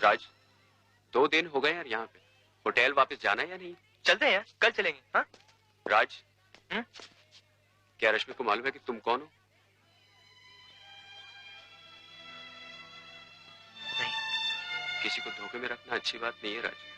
राज, 2 दिन हो गए यार यहाँ पे। होटल वापस जाना है या नहीं? चलते हैं यार, कल चलेंगे। हाँ राज, क्या रश्मि को मालूम है कि तुम कौन हो? नहीं। किसी को धोखे में रखना अच्छी बात नहीं है राज।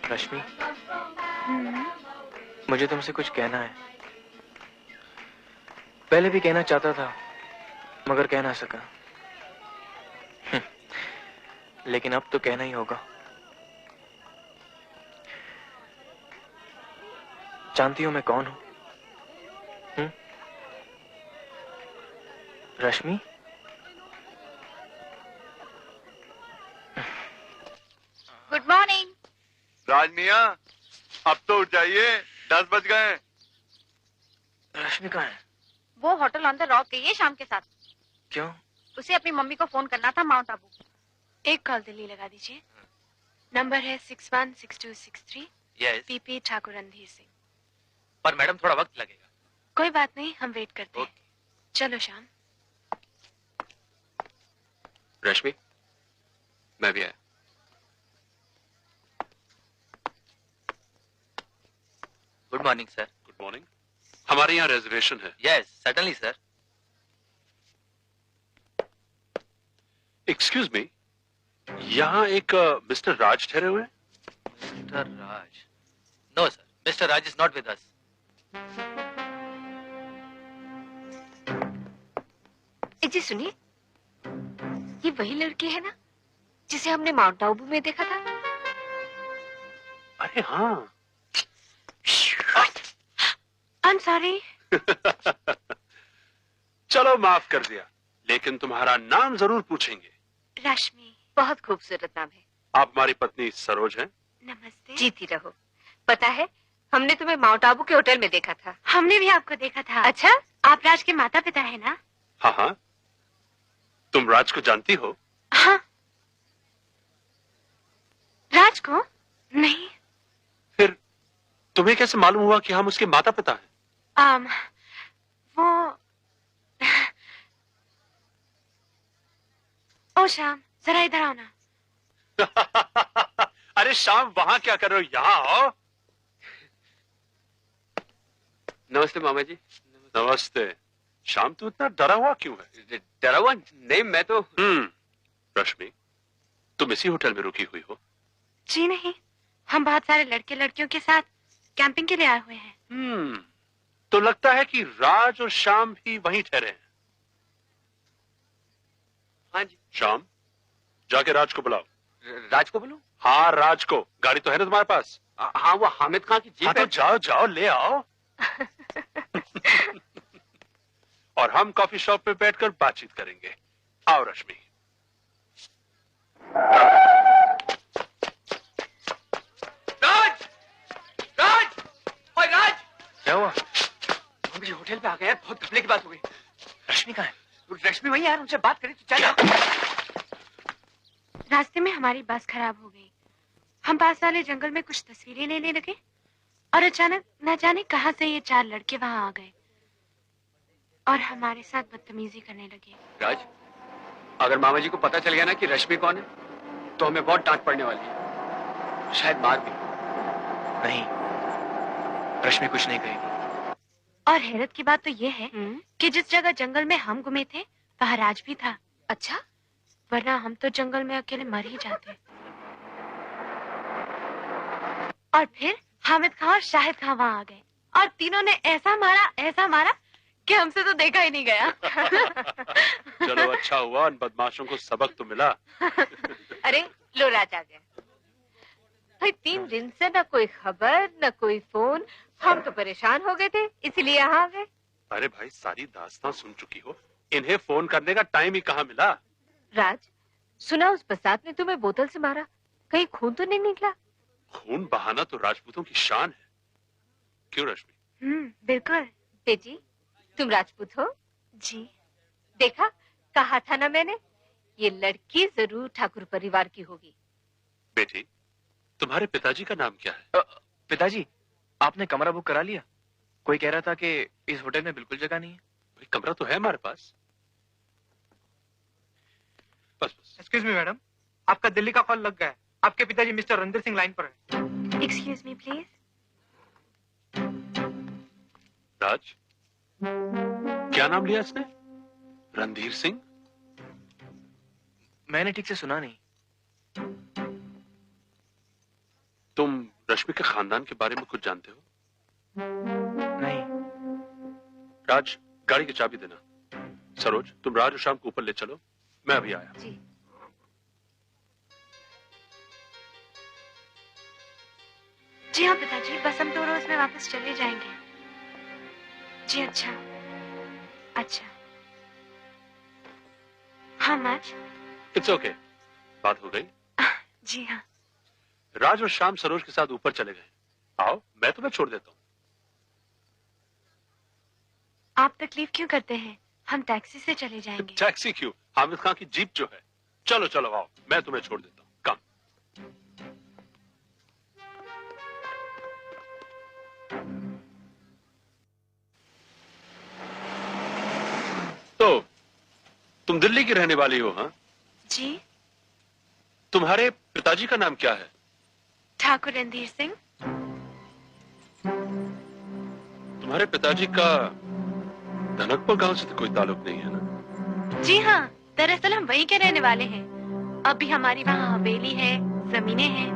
रश्मि, मुझे तुमसे कुछ कहना है। पहले भी कहना चाहता था मगर कह ना सका। लेकिन अब तो कहना ही होगा। जानती हो मैं कौन हूं? रश्मि, गुड मॉर्निंग। राज मियां, अब तो उठ जाइए, 10 बज गए। रश्मि कहाँ है? वो होटल ऑन द रॉक गई है शाम के साथ। क्यों? उसे अपनी मम्मी को फोन करना था माउंट आबू। एक कॉल दिल्ली लगा दीजिए। नंबर है 616263। यस। पीपी ठाकुर रणधीर सिंह। पर मैडम थोड़ा वक्त लगेगा। कोई बात नहीं, हम वेट करते हैं। चलो श्याम। रश्मि, मैं भी आया। Good morning sir. Good morning. हमारे यहाँ रिजर्वेशन है। Yes, certainly sir. Excuse me, यहाँ एक मिस्टर राज ठहरे हुए हैं? Mister Raj? No sir, mister Raj is not with us. जी सुनिए, ये वही लड़की है ना जिसे हमने माउंट आबू में देखा था? अरे हाँ। I am sorry. चलो माफ कर दिया, लेकिन तुम्हारा नाम जरूर पूछेंगे। रश्मि। बहुत खूबसूरत नाम है। आप हमारी पत्नी सरोज हैं? नमस्ते। जीती रहो। पता है, हमने तुम्हें माउंट आबू के होटल में देखा था। हमने भी आपको देखा था। अच्छा? आप राज के माता पिता है ना? हाँ हाँ। तुम राज को जानती हो? हाँ। राज को? नहीं। फिर तुम्हें कैसे मालूम हुआ कि हम उसके माता पिता हैं? वो ओ श्याम, जरा इधर आओ ना। अरे शाम, वहां क्या कर रहे हो? यहाँ आओ। नमस्ते मामा जी। नमस्ते। शाम, तू इतना डरा हुआ क्यों है? डरा हुआ नहीं, मैं तो रश्मि, तुम इसी होटल में रुकी हुई हो? जी नहीं, हम बहुत सारे लड़के लड़कियों के साथ कैंपिंग के लिए आए हुए हैं। तो लगता है कि राज और शाम भी वहीं ठहरे हैं। हाँ जी। शाम, जाके राज को बुलाओ। राज को बुलाऊं? हाँ, राज को। गाड़ी तो है ना तुम्हारे पास? हाँ, वो हामिद खान की जीप है। तो जाओ जाओ, ले आओ। और हम कॉफी शॉप में बैठकर बातचीत करेंगे। आओ रश्मि। राज! राज! ओए राज! क्या हुआ? मुझे होटल पे आ गया, बहुत घपले की बात हो गई। रश्मि कहाँ है? रश्मि वही यार, उनसे बात करी तो चल। रास्ते में हमारी बस खराब हो गई। हम पास वाले जंगल में कुछ तस्वीरें लेने लगे और अचानक न जाने कहां से ये 4 लड़के वहां आ गए और हमारे साथ बदतमीजी करने लगे। राज, अगर मामा जी को पता चल गया ना कि रश्मि कौन है, तो हमें बहुत डांट पड़ने वाली है, शायद मार भी। नहीं, रश्मि कुछ नहीं कहेगी। और हैरत की बात तो ये है कि जिस जगह जंगल में हम घूमे थे वहाँ राज भी था। अच्छा? वरना हम तो जंगल में अकेले मर ही जाते। और फिर हामिद खान और शाहिद खान वहाँ आ गए और तीनों ने ऐसा मारा कि हमसे तो देखा ही नहीं गया। चलो अच्छा हुआ, उन बदमाशों को सबक तो मिला। अरे लो, राज आ गया। भाई 3 दिन से न कोई खबर न कोई फोन, हम तो परेशान हो गए थे इसलिए यहाँ आ गए। अरे भाई सारी दास्तां सुन चुकी हो, इन्हें फोन करने का टाइम ही कहाँ मिला। राज, सुना उस बसात ने तुम्हें बोतल से मारा, कहीं खून तो नहीं निकला? खून बहाना तो राजपूतों की शान है, क्यों रश्मि? बिल्कुल। बेटी, तुम राजपूत हो? जी। देखा, कहा था ना मैंने, ये लड़की जरूर ठाकुर परिवार की होगी। बेटी, तुम्हारे पिताजी का नाम क्या है? पिताजी, आपने कमरा बुक करा लिया? कोई कह रहा था कि इस होटल में बिल्कुल जगह नहीं है। भाई कमरा तो है हमारे पास। बस बस। एक्सक्यूज मी मैडम, आपका दिल्ली का कॉल लग गया है। आपके पिताजी मिस्टर रणधीर सिंह लाइन पर है। Excuse me please. राज, क्या नाम लिया इसने? रणधीर सिंह? मैंने ठीक से सुना नहीं। तुम रश्मि के खानदान के बारे में कुछ जानते हो? नहीं। राज, गाड़ी की चाबी देना। सरोज, तुम राज और शाम को ऊपर ले चलो, मैं अभी आया। जी। जी हाँ पिताजी, बस हम 2 रोज में वापस चले जाएंगे। जी अच्छा। अच्छा। हाँ मच? इट्स ओके, बात हो गई। जी हाँ। राज और शाम सरोज के साथ ऊपर चले गए। आओ, मैं तुम्हें छोड़ देता हूँ। आप तकलीफ क्यों करते हैं? हम टैक्सी से चले जाएंगे। टैक्सी क्यों? हामिद खान की जीप जो है। चलो चलो आओ, मैं तुम्हें छोड़ देता हूँ। कम। तो तुम दिल्ली की रहने वाली हो? हाँ जी। तुम्हारे पिताजी का नाम क्या है? ठाकुर रणधीर सिंह। तुम्हारे पिताजी का धनकपुर गांव से तो कोई ताल्लुक नहीं है ना? जी हाँ, दरअसल हम वहीं के रहने वाले हैं। अभी हमारी वहाँ हवेली है, जमीनें हैं।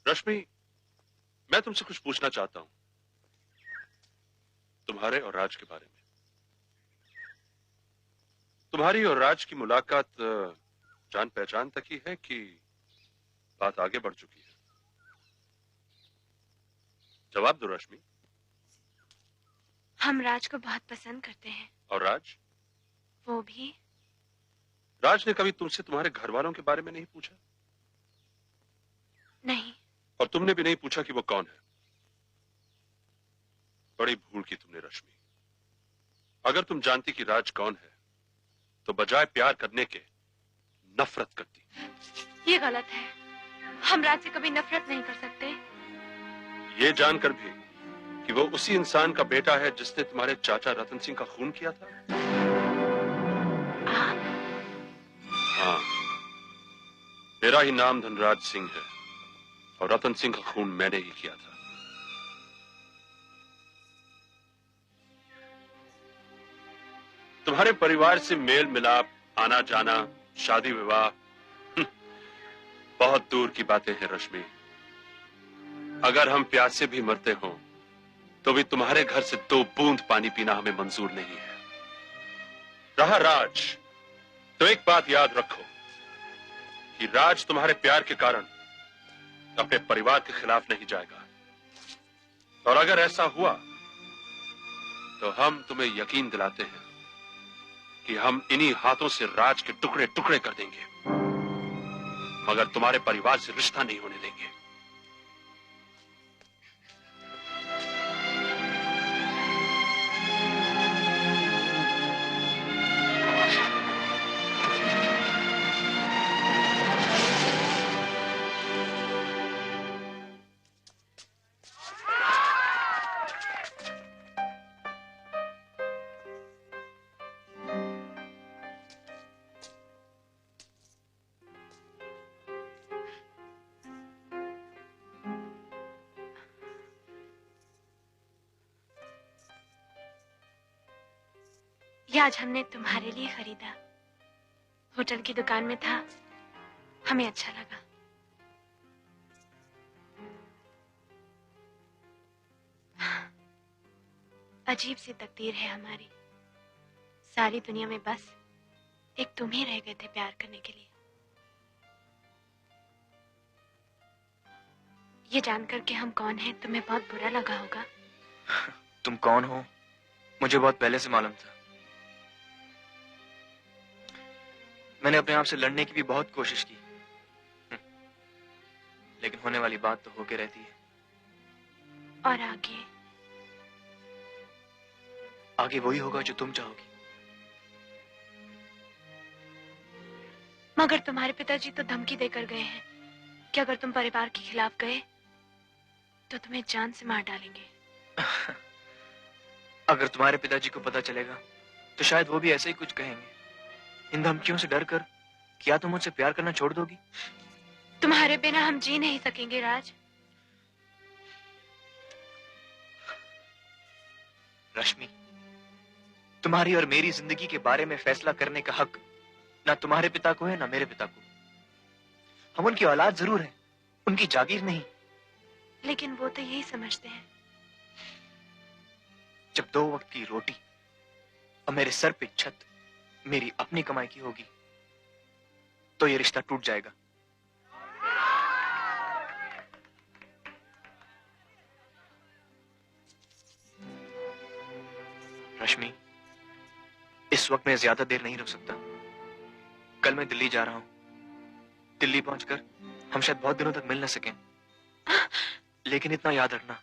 रश्मि, मैं तुमसे कुछ पूछना चाहता हूं, तुम्हारे और राज के बारे में। तुम्हारी और राज की मुलाकात जान पहचान तक ही है कि बात आगे बढ़ चुकी है? जवाब दो रश्मि। हम राज को बहुत पसंद करते हैं। और राज? वो भी। राज ने कभी तुमसे तुम्हारे घर वालों के बारे में नहीं पूछा? नहीं। और तुमने भी नहीं पूछा कि वो कौन है? बड़ी भूल की तुमने रश्मि। अगर तुम जानती कि राज कौन है तो बजाय प्यार करने के नफरत करती। ये गलत है। हम राज से कभी नफरत नहीं कर सकते। ये जानकर भी कि वो उसी इंसान का बेटा है जिसने तुम्हारे चाचा रतन सिंह का खून किया था। हाँ, मेरा ही नाम धनराज सिंह है और रतन सिंह का खून मैंने ही किया था। तुम्हारे परिवार से मेल मिलाप, आना जाना, शादी विवाह, बहुत दूर की बातें हैं रश्मि। अगर हम प्यास से भी मरते हों तो भी तुम्हारे घर से 2 बूंद पानी पीना हमें मंजूर नहीं है। रहा राज, तो एक बात याद रखो कि राज तुम्हारे प्यार के कारण अपने परिवार के खिलाफ नहीं जाएगा। और अगर ऐसा हुआ तो हम तुम्हें यकीन दिलाते हैं कि हम इन्हीं हाथों से राज के टुकड़े टुकड़े कर देंगे, मगर तुम्हारे परिवार से रिश्ता नहीं होने देंगे। ये आज हमने तुम्हारे लिए खरीदा। होटल की दुकान में था, हमें अच्छा लगा। अजीब सी तकदीर है हमारी। सारी दुनिया में बस एक तुम ही रह गए थे प्यार करने के लिए। ये जानकर कि हम कौन हैं तुम्हें बहुत बुरा लगा होगा। तुम कौन हो मुझे बहुत पहले से मालूम था। मैंने अपने आप से लड़ने की भी बहुत कोशिश की, लेकिन होने वाली बात तो होके रहती है। और आगे? आगे वही होगा जो तुम चाहोगी। मगर तुम्हारे पिताजी तो धमकी देकर गए हैं कि अगर तुम परिवार के खिलाफ गए तो तुम्हें जान से मार डालेंगे। अगर तुम्हारे पिताजी को पता चलेगा तो शायद वो भी ऐसे ही कुछ कहेंगे। इन धमकियों से डर कर क्या तुम मुझसे प्यार करना छोड़ दोगी? तुम्हारे बिना हम जी नहीं सकेंगे राज। रश्मि, तुम्हारी और मेरी जिंदगी के बारे में फैसला करने का हक ना तुम्हारे पिता को है ना मेरे पिता को। हम उनकी औलाद जरूर हैं, उनकी जागीर नहीं। लेकिन वो तो यही समझते हैं। जब 2 वक्त की रोटी और मेरे सर पे छत मेरी अपनी कमाई की होगी तो ये रिश्ता टूट जाएगा। रश्मि, इस वक्त मैं ज्यादा देर नहीं रुक सकता। कल मैं दिल्ली जा रहा हूं। दिल्ली पहुंचकर हम शायद बहुत दिनों तक मिल न सकें, लेकिन इतना याद रखना,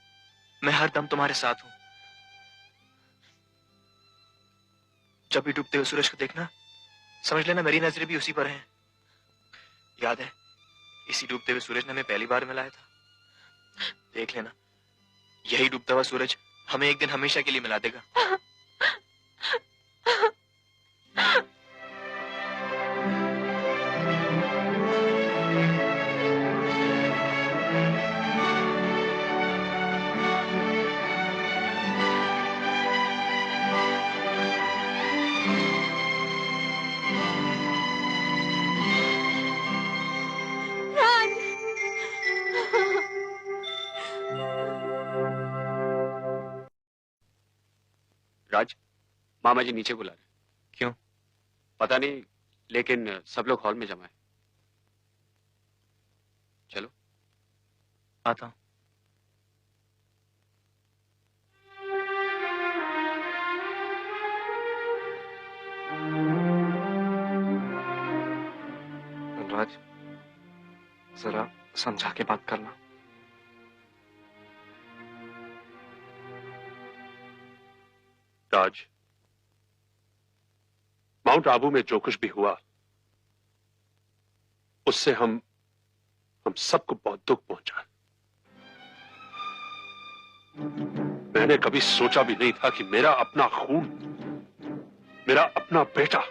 मैं हर दम तुम्हारे साथ हूं। जब भी डूबते हुए सूरज को देखना, समझ लेना मेरी नजरें भी उसी पर हैं। याद है, इसी डूबते हुए सूरज ने हमें पहली बार मिलाया था। देख लेना, यही डूबता हुआ सूरज हमें एक दिन हमेशा के लिए मिला देगा। राज, मामा जी नीचे बुला रहे। क्यों? पता नहीं, लेकिन सब लोग हॉल में जमा है। चलो। आता हूं। राज, जरा समझा के बात करना। राज, माउंट आबू में जो कुछ भी हुआ उससे हम सबको बहुत दुख पहुंचा। मैंने कभी सोचा भी नहीं था कि मेरा अपना खून, मेरा अपना बेटा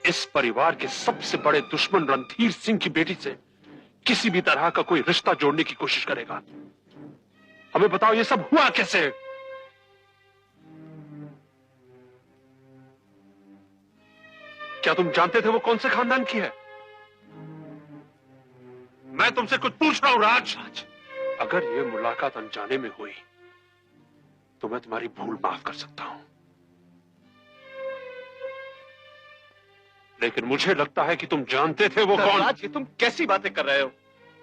इस परिवार के सबसे बड़े दुश्मन रणधीर सिंह की बेटी से किसी भी तरह का कोई रिश्ता जोड़ने की कोशिश करेगा। हमें बताओ, ये सब हुआ कैसे? क्या तुम जानते थे वो कौन से खानदान की है? मैं तुमसे कुछ पूछ रहा हूं राज। अगर ये मुलाकात अनजाने में हुई तो मैं तुम्हारी भूल माफ कर सकता हूं, लेकिन मुझे लगता है कि तुम जानते थे वो कौन। राज, ये तुम कैसी बातें कर रहे हो?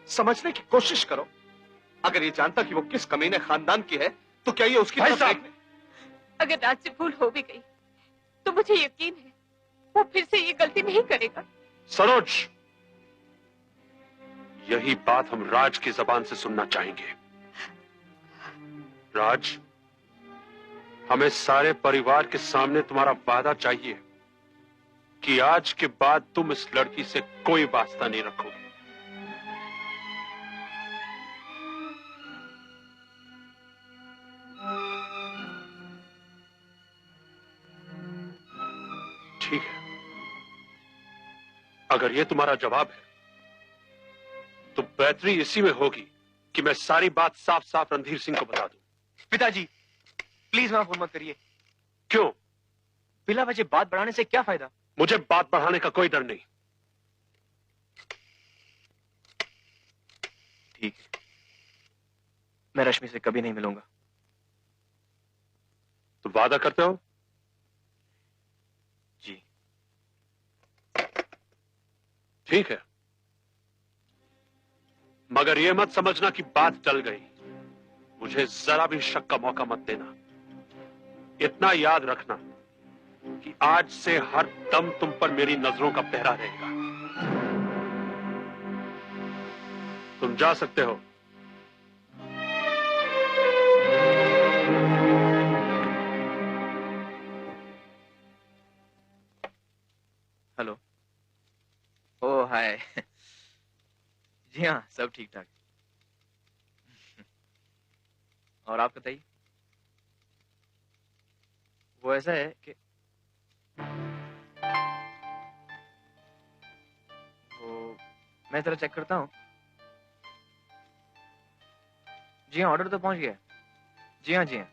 समझने की कोशिश करो। अगर ये जानता कि वो किस कमीने खानदान की है तो क्या ये उसकी तरफ देखने? अगर राज से भूल हो भी गई तो मुझे यकीन है वो फिर से ये गलती नहीं करेगा। सरोज, यही बात हम राज की जबान से सुनना चाहेंगे। राज, हमें सारे परिवार के सामने तुम्हारा वादा चाहिए कि आज के बाद तुम इस लड़की से कोई वास्ता नहीं रखोगे। ठीक है, अगर ये तुम्हारा जवाब है तो बेहतरी इसी में होगी कि मैं सारी बात साफ साफ रणधीर सिंह को बता दूं। पिताजी, प्लीज मेरा फोन मत करिए। क्यों? बिला वजह बात बढ़ाने से क्या फायदा? मुझे बात बढ़ाने का कोई डर नहीं। ठीक है, मैं रश्मि से कभी नहीं मिलूंगा। तुम वादा करते हो? जी। ठीक है, मगर यह मत समझना कि बात टल गई। मुझे जरा भी शक का मौका मत देना। इतना याद रखना कि आज से हर दम तुम पर मेरी नजरों का पहरा रहेगा। तुम जा सकते हो। हेलो। ओ हाय। जी हाँ, सब ठीक ठाक। और आप बताइए। वो ऐसा है कि वो मैं जरा चेक करता हूँ। जी हाँ, ऑर्डर तो पहुंच गया। जी हाँ, जी हाँ।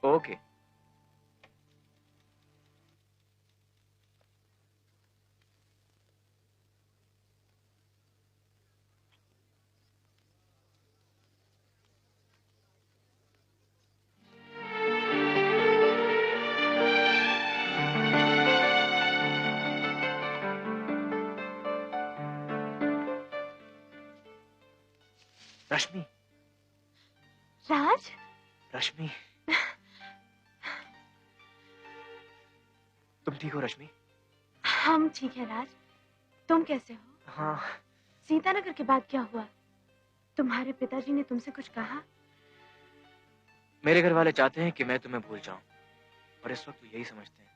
ओके। रश्मि। राज, रश्मि, तुम ठीक हो रश्मि? हम ठीक है राज। तुम कैसे हो? हाँ। सीतानगर के बाद क्या हुआ? तुम्हारे पिताजी ने तुमसे कुछ कहा? मेरे घर वाले चाहते हैं कि मैं तुम्हें भूल जाऊं, और इस वक्त वो यही समझते हैं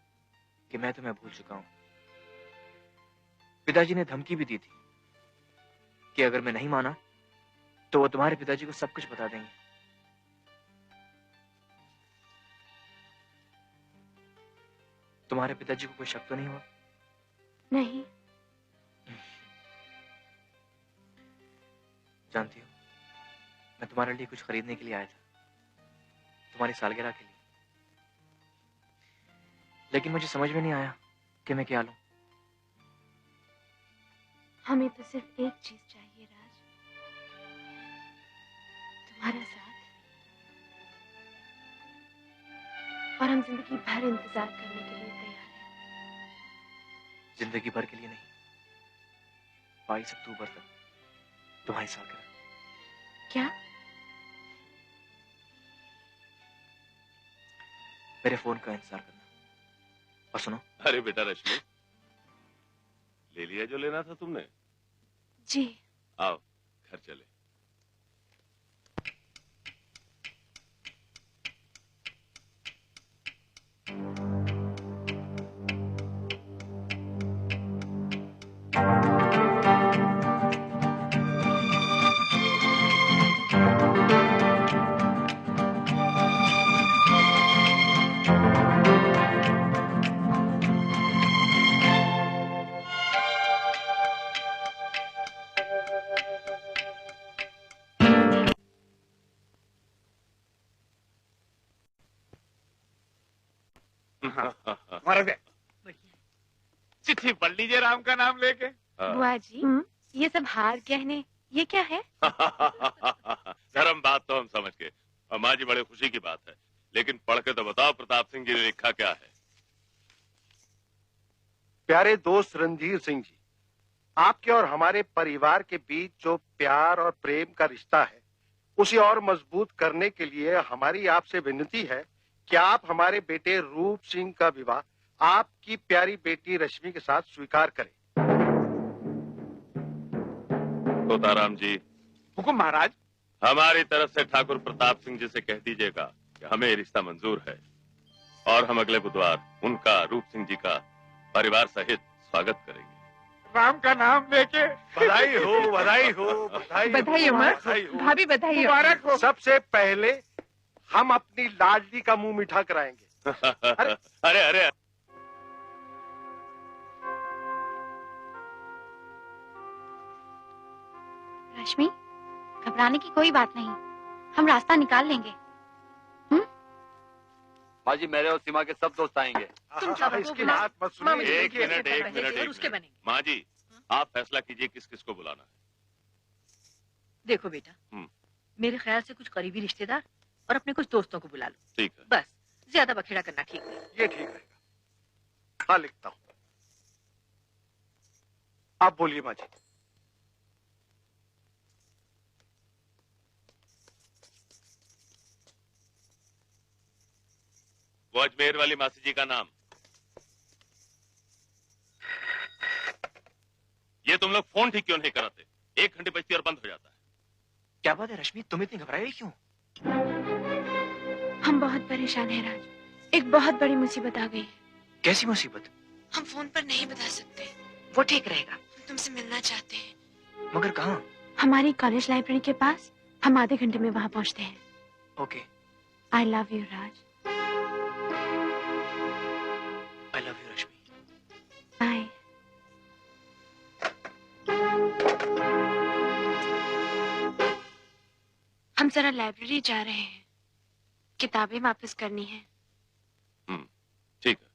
कि मैं तुम्हें भूल चुका हूं। पिताजी ने धमकी भी दी थी कि अगर मैं नहीं माना तो वो तुम्हारे पिताजी को सब कुछ बता देंगे। तुम्हारे पिताजी को कोई शक तो नहीं हुआ? नहीं। जानती हो, मैं तुम्हारे लिए कुछ खरीदने के लिए आया था, तुम्हारी सालगिरह के लिए। लेकिन मुझे समझ में नहीं आया कि मैं क्या लूं। हमें तो सिर्फ एक चीज चाहिए राज, तुम्हारा साथ। और हम जिंदगी भर इंतजार करने के लिए तैयार हैं। जिंदगी भर के लिए नहीं, 22 अक्टूबर तक तुम्हारी सालगिरह। क्या? मेरे फोन का इंतजार करना। और सुनो। अरे बेटा रश्मि, ले लिया जो लेना था तुमने? जी। आओ घर चले। मर गए। चिट्ठी पढ़ लीजिए राम का नाम लेके। बुआ जी, ये सब हार गहने ये क्या है? धर्म बात तो हम समझ गए, और माँ जी बड़े खुशी की बात है, लेकिन पढ़ के तो बताओ प्रताप सिंह जी ने लिखा क्या है। प्यारे दोस्त रणधीर सिंह जी, आपके और हमारे परिवार के बीच जो प्यार और प्रेम का रिश्ता है, उसे और मजबूत करने के लिए हमारी आपसे विनती है कि आप हमारे बेटे रूप सिंह का विवाह आपकी प्यारी बेटी रश्मि के साथ स्वीकार करें। तोताराम जी। हुकुम महाराज। हमारी तरफ से ठाकुर प्रताप सिंह जी से कह दीजिएगा कि हमें रिश्ता मंजूर है, और हम अगले बुधवार उनका, रूप सिंह जी का परिवार सहित स्वागत करेंगे। राम का नाम लेके। बधाई हो, बधाई हो, बधाई बधाई हो, भाभी बधाई हो। मुबारक हो। सबसे पहले हम अपनी लाडली का मुंह मीठा कराएंगे। अरे अरे रश्मि, घबराने की कोई बात नहीं, हम रास्ता निकाल लेंगे। माजी मेरे और सीमा के सब दोस्त आएंगे। इसकी बात मत सुनिए। एक मिनट। माँ जी, आप फैसला कीजिए किस किस को बुलाना है। देखो बेटा, मेरे ख्याल से कुछ करीबी रिश्तेदार और अपने कुछ दोस्तों को बुला लो। ठीक है। बस ज्यादा बखेड़ा करना ठीक नहीं। ये ठीक रहेगा। हाँ, लिखता हूँ। आप बोलिए माँ जी। वो अजमेर वाली मासी जी का नाम। ये तुम लोग फोन ठीक क्यों नहीं कराते? 1 घंटे बजती और बंद हो जाता है। क्या बात है रश्मि, तुम इतनी घबराई क्यों? हम बहुत परेशान हैं राज। एक बहुत बड़ी मुसीबत आ गई है। कैसी मुसीबत? हम फोन पर नहीं बता सकते। वो ठीक रहेगा। हम तुमसे मिलना चाहते हैं। मगर कहाँ? हमारी कॉलेज लाइब्रेरी के पास। हम आधे घंटे में वहाँ पहुँचते हैं। Okay. I love you Raj. I love you Rashmi. Bye. हम जरा लाइब्रेरी जा रहे हैं। किताबें वापस करनी है। ठीक है।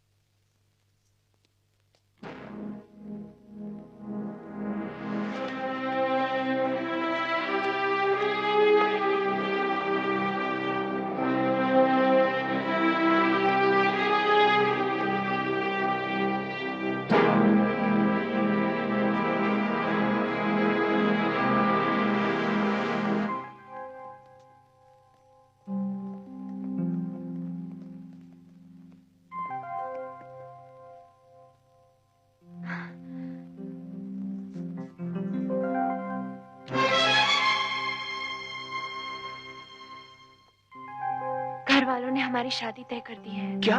घर वालों ने हमारी शादी तय कर दी है। क्या?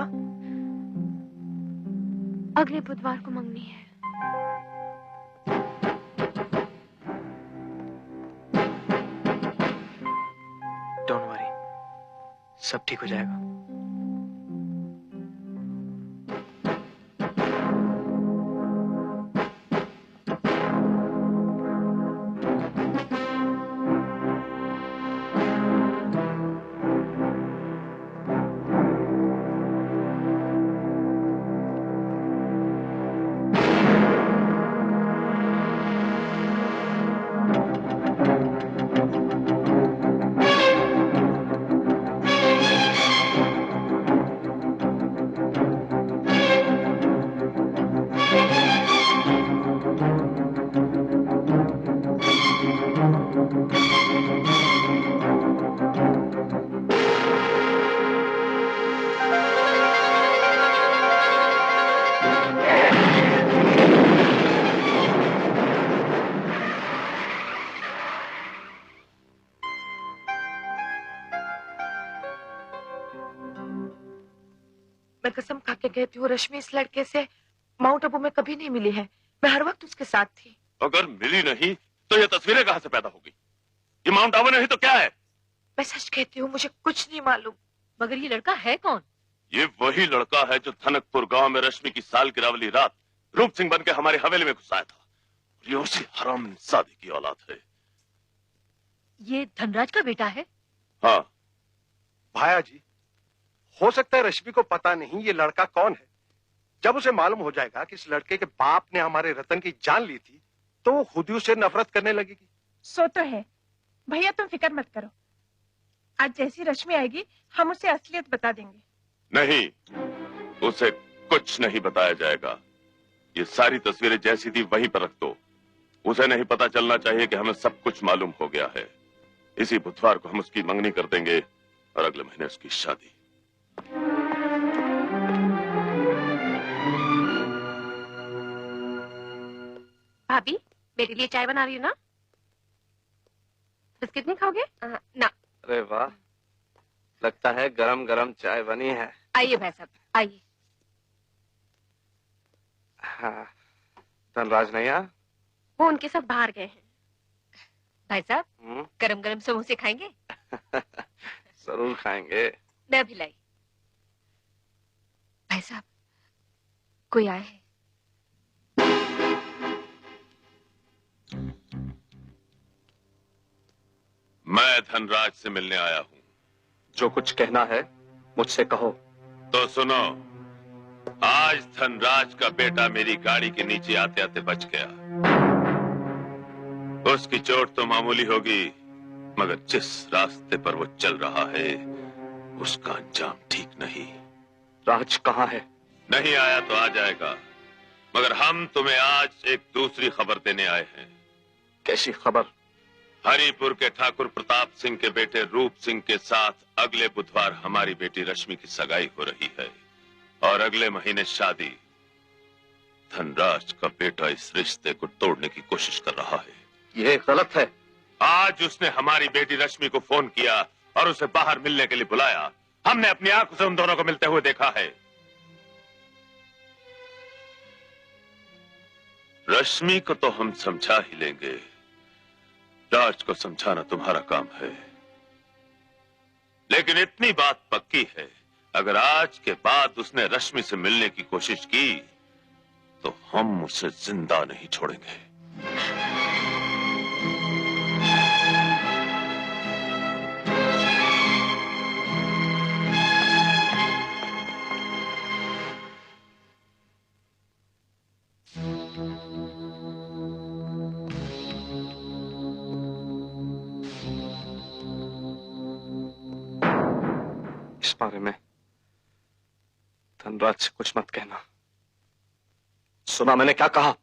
अगले बुधवार को मंगनी है। डोंट वरी, सब ठीक हो जाएगा। मैं कसम खा के कहती हूँ रश्मि इस लड़के से माउंट आबू में कभी नहीं मिली है। मैं हर वक्त उसके साथ थी। अगर मिली नहीं तो ये तस्वीरें कहाँ से पैदा होगी? ये माउंट आबू नहीं तो क्या है? मैं सच कहती हूँ, मुझे कुछ नहीं मालूम। मगर ये लड़का है कौन? ये वही लड़का है जो धनकपुर गांव में रश्मि की सालगिरह वाली रात रूप सिंह बन के हमारे हवेली में घुसाया था। ये उसी हराम सादी की औलाद है। ये धनराज का बेटा है? हाँ। भाया जी, हो सकता है रश्मि को पता नहीं ये लड़का कौन है। जब उसे मालूम हो जाएगा कि इस लड़के के बाप ने हमारे रतन की जान ली थी तो वो खुद ही उसे नफरत करने लगेगी। सो तो है भैया, तुम फिक्र मत करो। आज जैसी रश्मि आएगी हम उसे असलियत बता देंगे। नहीं, उसे कुछ नहीं बताया जाएगा। ये सारी तस्वीरें जैसी थी वहीं पर रख दो। उसे नहीं पता चलना चाहिए कि हमें सब कुछ मालूम हो गया है। इसी बुधवार को हम उसकी मंगनी कर देंगे और अगले महीने उसकी शादी। भाभी, मेरे लिए चाय बना रही हूँ ना? बिस्किट नहीं खाओगे? ना। अरे वाह, लगता है गरम गरम चाय बनी है। आइए भाई साहब, आइए। हाँ, धनराज नहीं आया? वो उनके साथ बाहर गए हैं। भाई साहब, गरम गरम समोसे खाएंगे? जरूर खाएंगे। मैं अभी लाई। भाई साहब, कोई आए है? मैं धनराज से मिलने आया हूँ। जो कुछ कहना है मुझसे कहो। तो सुनो, आज धनराज का बेटा मेरी गाड़ी के नीचे आते आते बच गया। उसकी चोट तो मामूली होगी, मगर जिस रास्ते पर वो चल रहा है उसका अंजाम ठीक नहीं। राज कहाँ है? नहीं आया तो आ जाएगा, मगर हम तुम्हें आज एक दूसरी खबर देने आए हैं। कैसी खबर? हरिपुर के ठाकुर प्रताप सिंह के बेटे रूप सिंह के साथ अगले बुधवार हमारी बेटी रश्मि की सगाई हो रही है और अगले महीने शादी। धनराज का बेटा इस रिश्ते को तोड़ने की कोशिश कर रहा है। यह गलत है। आज उसने हमारी बेटी रश्मि को फोन किया और उसे बाहर मिलने के लिए बुलाया। हमने अपनी आंखों से उन दोनों को मिलते हुए देखा है। रश्मि को तो हम समझा ही लेंगे, राज को समझाना तुम्हारा काम है। लेकिन इतनी बात पक्की है, अगर आज के बाद उसने रश्मि से मिलने की कोशिश की तो हम उसे जिंदा नहीं छोड़ेंगे। इस बारे में धनराज से कुछ मत कहना। सुना मैंने क्या कहा?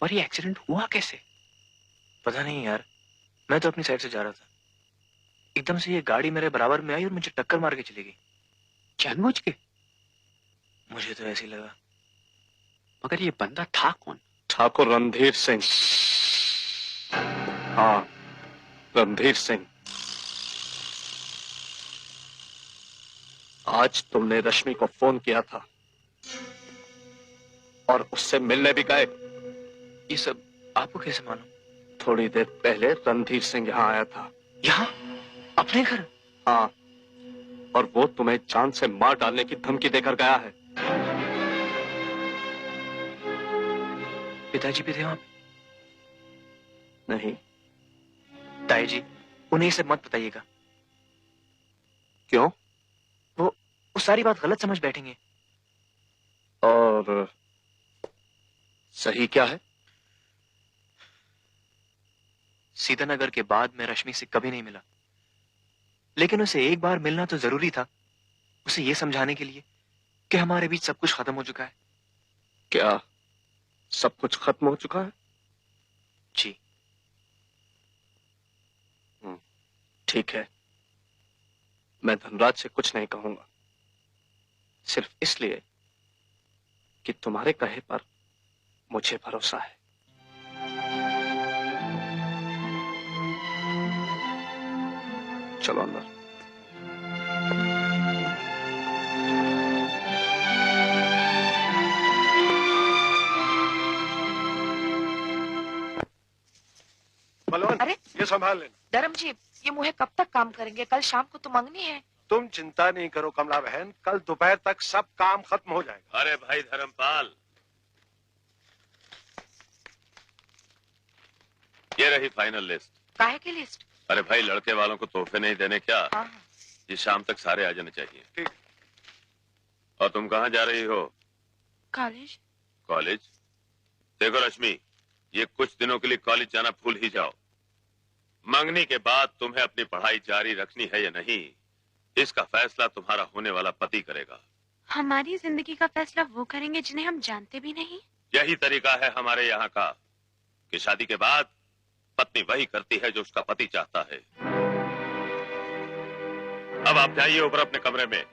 और ये एक्सीडेंट हुआ कैसे? पता नहीं यार, मैं तो अपनी साइड से जा रहा था, एकदम से ये गाड़ी मेरे बराबर में आई और मुझे टक्कर मार के चली गई। जानबूझ के? मुझे तो ऐसे ही लगा। मगर ये बंदा था कौन? ठाकुर रणधीर सिंह। हाँ, रणधीर सिंह। आज तुमने रश्मि को फोन किया था और उससे मिलने भी गए। ये सब आपको कैसे मालूम? थोड़ी देर पहले रणधीर सिंह यहाँ आया था। यहाँ? अपने घर? हाँ, और वो तुम्हें जान से मार डालने की धमकी देकर गया है। पिताजी भी थे वहां? नहीं। ताई जी, उन्हें ये सब मत बताइएगा। क्यों? वो सारी बात गलत समझ बैठेंगे। और सही क्या है? सीतानगर के बाद मैं रश्मि से कभी नहीं मिला, लेकिन उसे एक बार मिलना तो जरूरी था, उसे यह समझाने के लिए कि हमारे बीच सब कुछ खत्म हो चुका है। क्या सब कुछ खत्म हो चुका है? जी। ठीक है, मैं धनराज से कुछ नहीं कहूंगा, सिर्फ इसलिए कि तुम्हारे कहे पर मुझे भरोसा है। चलो अंदर। बलवन, अरे ये संभाल लेना। धर्म जी, ये मुहे कब तक काम करेंगे? कल शाम को तो मंगनी है। तुम चिंता नहीं करो कमला बहन, कल दोपहर तक सब काम खत्म हो जाएगा। अरे भाई धर्मपाल, ये रही फाइनल लिस्ट। काहे की लिस्ट? अरे भाई, लड़के वालों को तोहफे नहीं देने क्या? हाँ। ये शाम तक सारे आ जाने चाहिए। ठीक। और तुम कहाँ जा रही हो? कॉलेज। कॉलेज? देखो रश्मि, ये कुछ दिनों के लिए कॉलेज जाना भूल ही जाओ। मंगनी के बाद तुम्हें अपनी पढ़ाई जारी रखनी है या नहीं, इसका फैसला तुम्हारा होने वाला पति करेगा। हमारी जिंदगी का फैसला वो करेंगे जिन्हें हम जानते भी नहीं। यही तरीका है हमारे यहाँ का कि शादी के बाद पत्नी वही करती है जो उसका पति चाहता है। अब आप जाइए ऊपर अपने कमरे में।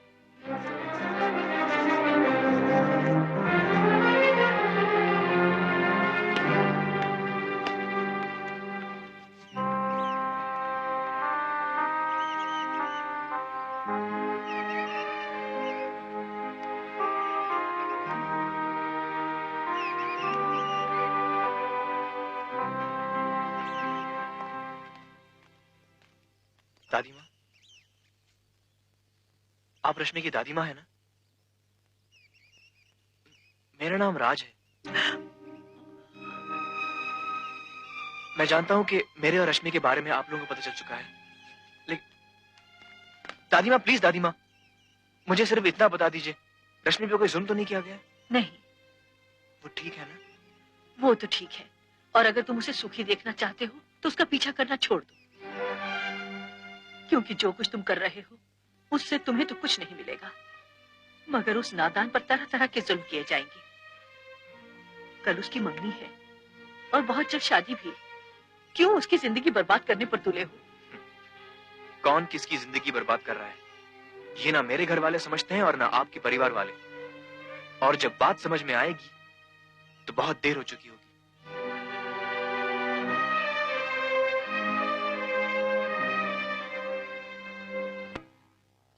दादी माँ, आप रश्मि की दादी माँ है ना? मेरा नाम राज है। मैं जानता हूं कि मेरे और रश्मि के बारे में आप लोगों को पता चल चुका है, लेकिन दादी माँ, प्लीज दादी माँ, मुझे सिर्फ इतना बता दीजिए, रश्मि पे कोई जुल्म तो नहीं किया गया? नहीं, वो ठीक है ना? वो तो ठीक है, और अगर तुम उसे सुखी देखना चाहते हो तो उसका पीछा करना छोड़ दो, क्योंकि जो कुछ तुम कर रहे हो उससे तुम्हें तो कुछ नहीं मिलेगा, मगर उस नादान पर तरह तरह के जुल्म किए जाएंगे। कल उसकी मंगनी है और बहुत जल्द शादी भी। क्यों उसकी जिंदगी बर्बाद करने पर तुले हो? कौन किसकी जिंदगी बर्बाद कर रहा है, ये ना मेरे घर वाले समझते हैं और ना आपके परिवार वाले, और जब बात समझ में आएगी तो बहुत देर हो चुकी होगी।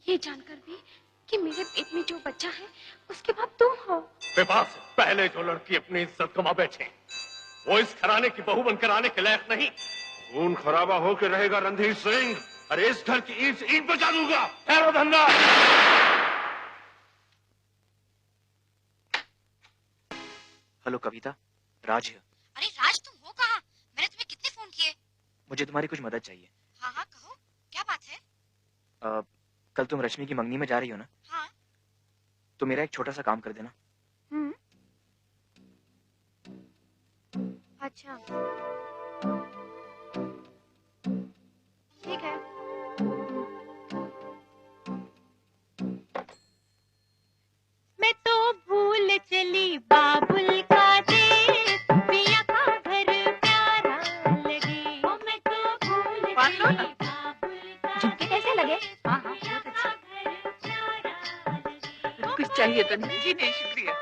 ये जानकर भी कि मेरे पेट में जो बच्चा है उसके बाद तुम हो। विवाह से पहले जो लड़की अपनी इज्जत कमा बैठे वो इस घराने की बहू बनकर आने के लायक नहीं। खून खराबा होकर रहेगा रणधीर सिंह, अरे इस घर की ईंट से ईंट बचा दूंगा। ठहरो धन्ना। हेलो कविता, राज है। अरे राज, तुम हो कहाँ? मैंने तुम्हें कितने फोन किए। मुझे तुम्हारी कुछ मदद चाहिए। हाँ हाँ कहो, क्या बात है? कल तुम रश्मि की मंगनी में जा रही हो ना? हाँ। तो मेरा एक छोटा सा काम कर देना। अच्छा ठीक है। मैं तो भूल चली बाबुल का देश, पिया का घर प्यारा लगे। ओ मैं तो भूल चली बाबुल का। झुमके कैसे लगे? हाँ हाँ, बहुत अच्छे। कुछ चाहिए तो नहीं? जी नहीं, शुक्रिया।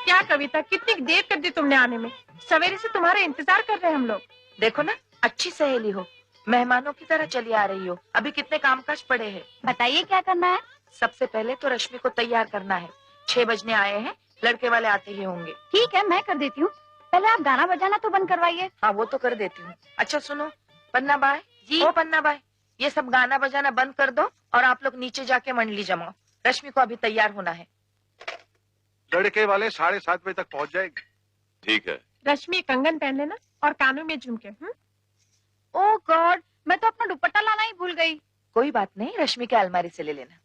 क्या कविता, कितनी देर कर दी तुमने आने में? सवेरे से तुम्हारा इंतजार कर रहे हैं हम लोग। देखो ना, अच्छी सहेली हो, मेहमानों की तरह चली आ रही हो। अभी कितने कामकाज पड़े हैं। बताइए क्या करना है? सबसे पहले तो रश्मि को तैयार करना है। 6 बजने आए हैं, लड़के वाले आते ही होंगे। ठीक है, मैं कर देती हूँ। पहले आप गाना बजाना तो बंद करवाइए। हाँ वो तो कर देती हूँ। अच्छा सुनो, पन्ना by ji. O Panna by, ये सब गाना बजाना बंद कर दो और आप लोग नीचे जाके मंडली जमाओ। रश्मि को अभी तैयार होना है। लड़के वाले 7:30 बजे तक पहुंच जाएंगे। ठीक है। रश्मि कंगन पहन लेना और कानों में झुमके। ओह गॉड, मैं तो अपना दुपट्टा लाना ही भूल गई। कोई बात नहीं, रश्मि के अलमारी से ले लेना।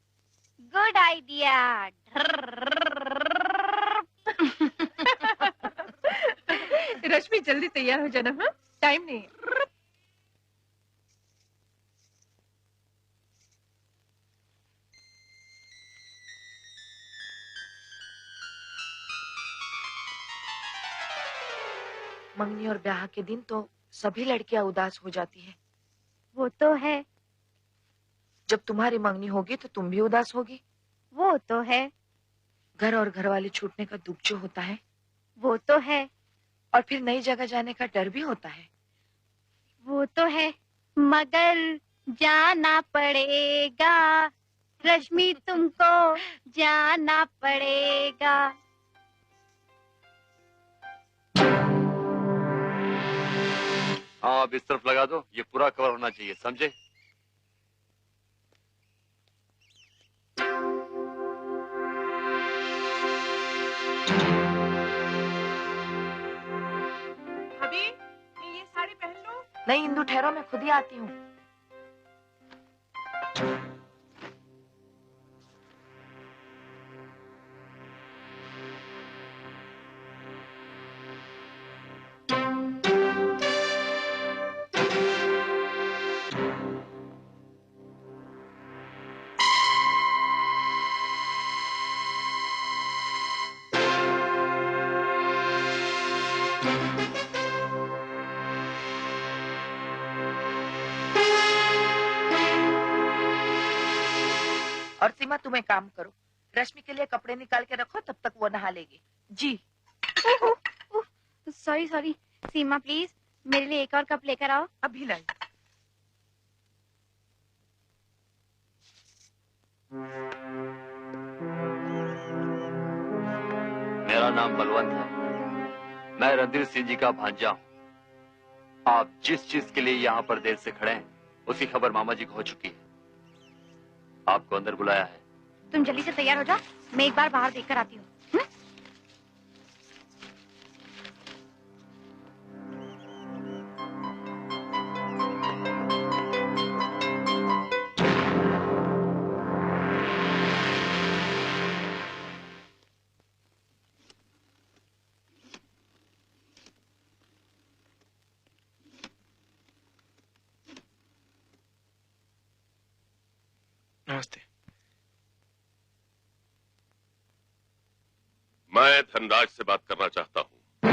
Good idea. रश्मि जल्दी तैयार हो जाना। हाँ, टाइम नहीं है। मंगनी और ब्याह के दिन तो सभी लड़कियां उदास हो जाती है। वो तो है। जब तुम्हारी मंगनी होगी तो तुम भी उदास होगी। वो तो है। घर और घर वाले छूटने का दुख जो होता है वो तो है। और फिर नई जगह जाने का डर भी होता है। वो तो है, मगर जाना पड़ेगा रश्मि, तुमको जाना पड़ेगा। हाँ अब इस तरफ लगा दो, ये पूरा कवर होना चाहिए, समझे? अभी मैं ये साड़ी पहन लूं? नहीं इंदु ठहरो, मैं खुद ही आती हूँ। तुम एक काम करो, रश्मि के लिए कपड़े निकाल के रखो, तब तक वो नहा लेगी। जी। सॉरी सॉरी, सीमा प्लीज मेरे लिए एक और कप लेकर आओ। अभी लाई। मेरा नाम बलवंत है, मैं रणधीर सिंह जी का भांजा हूँ। आप जिस चीज के लिए यहाँ पर देर से खड़े हैं, उसकी खबर मामा जी को हो चुकी है। आपको अंदर बुलाया है। तुम जल्दी से तैयार हो जाओ, मैं एक बार बाहर देखकर आती हूँ। नमस्ते। मैं धनराज से बात करना चाहता हूं।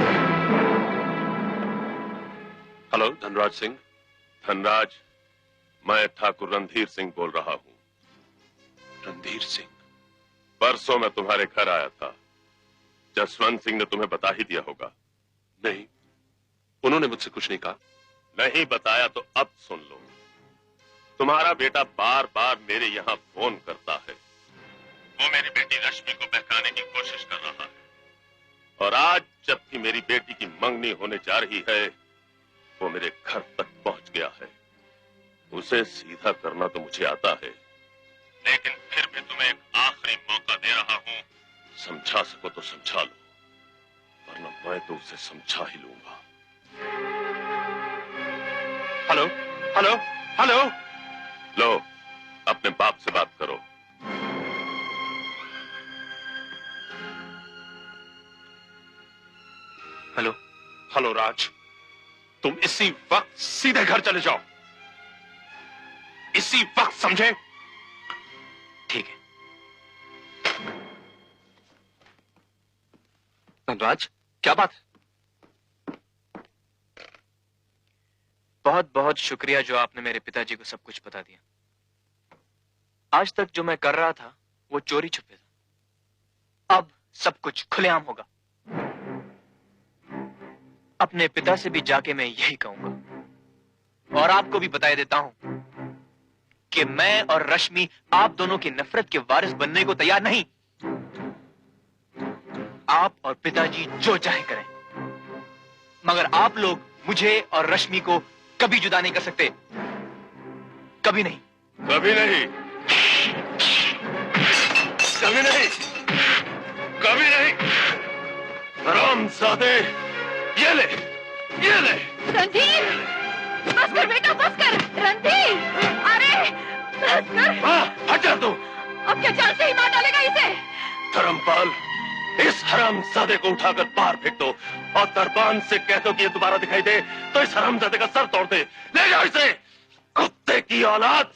हेलो, धनराज सिंह। धनराज, मैं ठाकुर रणधीर सिंह बोल रहा हूं। रणधीर सिंह? परसों मैं तुम्हारे घर आया था। जसवंत सिंह ने तुम्हें बता ही दिया होगा। नहीं, उन्होंने मुझसे कुछ नहीं कहा। नहीं बताया तो अब सुन लो। तुम्हारा बेटा बार बार मेरे यहाँ फोन करता है। वो मेरी बेटी रश्मि को बहकाने की कोशिश कर रहा है, और आज जबकि मेरी बेटी की मंगनी होने जा रही है, वो मेरे घर तक पहुंच गया है। उसे सीधा करना तो मुझे आता है, लेकिन फिर भी तुम्हें एक आखिरी मौका दे रहा हूं। समझा सको तो समझा लो, वरना मैं तो उसे समझा ही लूंगा। Hello hello hello. लो, अपने बाप से बात करो। हेलो। हेलो राज, तुम इसी वक्त सीधे घर चले जाओ। इसी वक्त, समझे? ठीक है। धनराज, क्या बात है? बहुत बहुत शुक्रिया जो आपने मेरे पिताजी को सब कुछ बता दिया। आज तक जो मैं कर रहा था वो चोरी छुपे था, अब सब कुछ खुलेआम होगा। अपने पिता से भी जाके मैं यही कहूंगा, और आपको भी बता देता हूं कि मैं और रश्मि आप दोनों की नफरत के वारिस बनने को तैयार नहीं। आप और पिताजी जो चाहे करें, मगर आप लोग मुझे और रश्मि को कभी जुदा नहीं कर सकते। कभी नहीं। कभी नहीं, कभी नहीं, कभी नहीं। हरामजादे, ये ले, ये ले। रणधीर, बस कर बेटा, बस कर। रणधीर, अरे बस कर। हट जा तू। अब क्या जान से ही मार डालेगा इसे? धर्मपाल, इस हरामजादे को उठाकर बाहर फेंक दो, और दरबान से कह दो कि ये दोबारा दिखाई दे तो इस हरामजादे का सर तोड़ दे। ले जाओ इसे, कुत्ते की औलाद।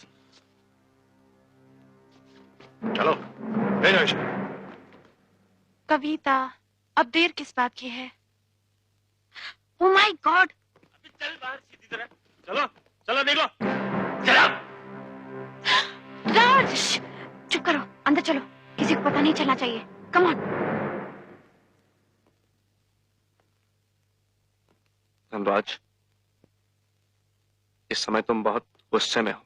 चलो, ले जाओ इसे। कविता, अब देर किस बात की है? Oh my God. चल बाहर सीधी तरह। चलो चलो, निकलो, चलो। राज, चुप करो, अंदर चलो, किसी को पता नहीं चलना चाहिए। Come on. धनराज, इस समय तुम बहुत गुस्से में हो।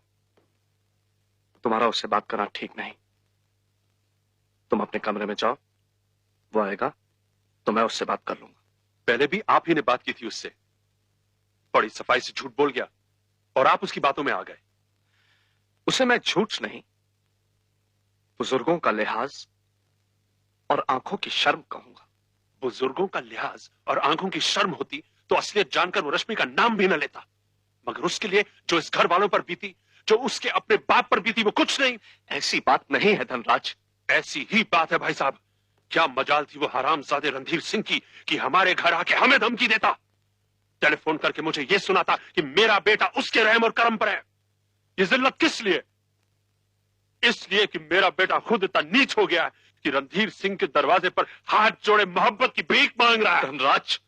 तुम्हारा उससे बात करना ठीक नहीं। तुम अपने कमरे में जाओ, वो आएगा तो मैं उससे बात कर लूंगा। पहले भी आप ही ने बात की थी उससे, बड़ी सफाई से झूठ बोल गया और आप उसकी बातों में आ गए। उसे मैं झूठ नहीं, बुजुर्गों का लिहाज और आंखों की शर्म कहूंगा। बुजुर्गों का लिहाज और आंखों की शर्म होती तो असलियत जानकर वो रश्मि का नाम भी न लेता, मगर उसके लिए जो इस घर वालों पर बीती, जो उसके अपने बाप पर बीती, वो कुछ नहीं। ऐसी बात नहीं है धनराज। ऐसी ही बात है भाई साहब। क्या मजाल थी वो हरामजादे रणधीर सिंह की कि हमारे घर आके हमें धमकी देता। टेलीफोन करके मुझे यह सुनाता कि मेरा बेटा उसके रहम और करम पर है। ये जिल्लत किस लिए? इसलिए कि मेरा बेटा खुद इतना नीच हो गया है कि रणधीर सिंह के दरवाजे पर हाथ जोड़े मोहब्बत की भीख मांग रहा है। धनराज,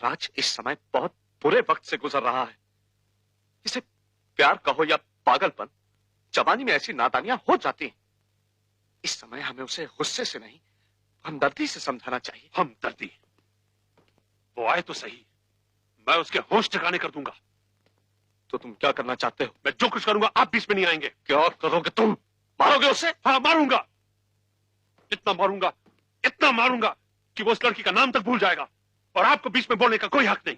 राज इस समय बहुत बुरे वक्त से गुजर रहा है। इसे प्यार कहो या पागलपन, जवानी में ऐसी नादानियां हो जाती हैं। इस समय हमें उसे गुस्से से नहीं, हमदर्दी से समझाना चाहिए। हमदर्दी? वो आए तो सही, मैं उसके होश ठिकाने कर दूंगा। तो तुम क्या करना चाहते हो? मैं जो कुछ करूंगा आप बीच में नहीं आएंगे। क्या करोगे तुम? मारोगे उसे? हाँ मारूंगा, इतना मारूंगा कि वो उस लड़की का नाम तक भूल जाएगा और आपको बीच में बोलने का कोई हक नहीं।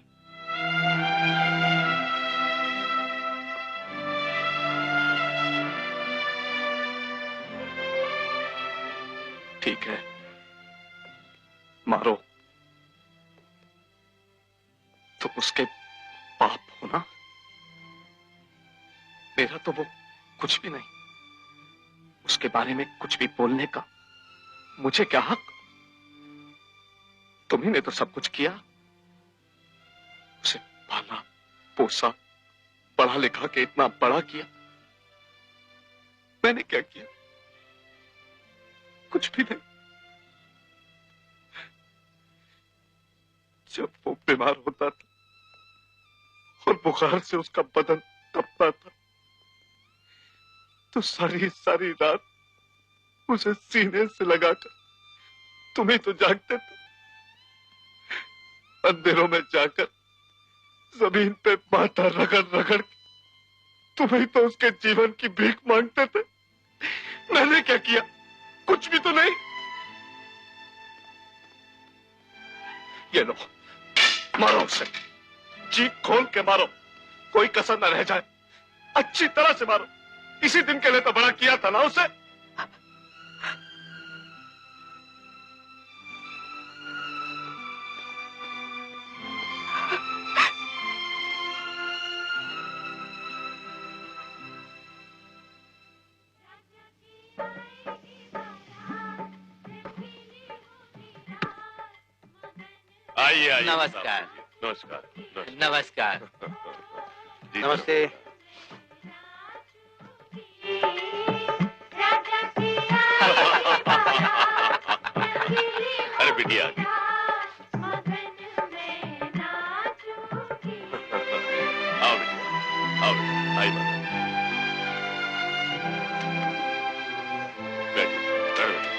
ठीक है, मारो। तुम उसके बाप हो ना? मेरा तो वो कुछ भी नहीं। उसके बारे में कुछ भी बोलने का मुझे क्या हक? तुम्ही ने तो सब कुछ किया। उसे पाला पोसा, पढ़ा लिखा के इतना बड़ा किया। मैंने क्या किया? कुछ भी नहीं। जब वो बीमार होता था और बुखार से उसका बदन तपता था तो सारी सारी रात उसे सीने से लगाकर तुम्हें तो जागते थे। अंधेरों में जाकर जमीन पे माथा रगड़ रगड़ के तुम्हें तो उसके जीवन की भीख मांगते थे। मैंने क्या किया? कुछ भी तो नहीं। ये लो, मारो उसे, जी खोल के मारो, कोई कसर न रह जाए। अच्छी तरह से मारो। इसी दिन के लिए तो बड़ा किया था ना उसे। आइए आइए। नमस्कार। नमस्कार। नमस्कार। नमस्ते। अरे बिटिया आ गई। आओ बिटिया, आओ बेटा, आई बात। बैठो, बैठो।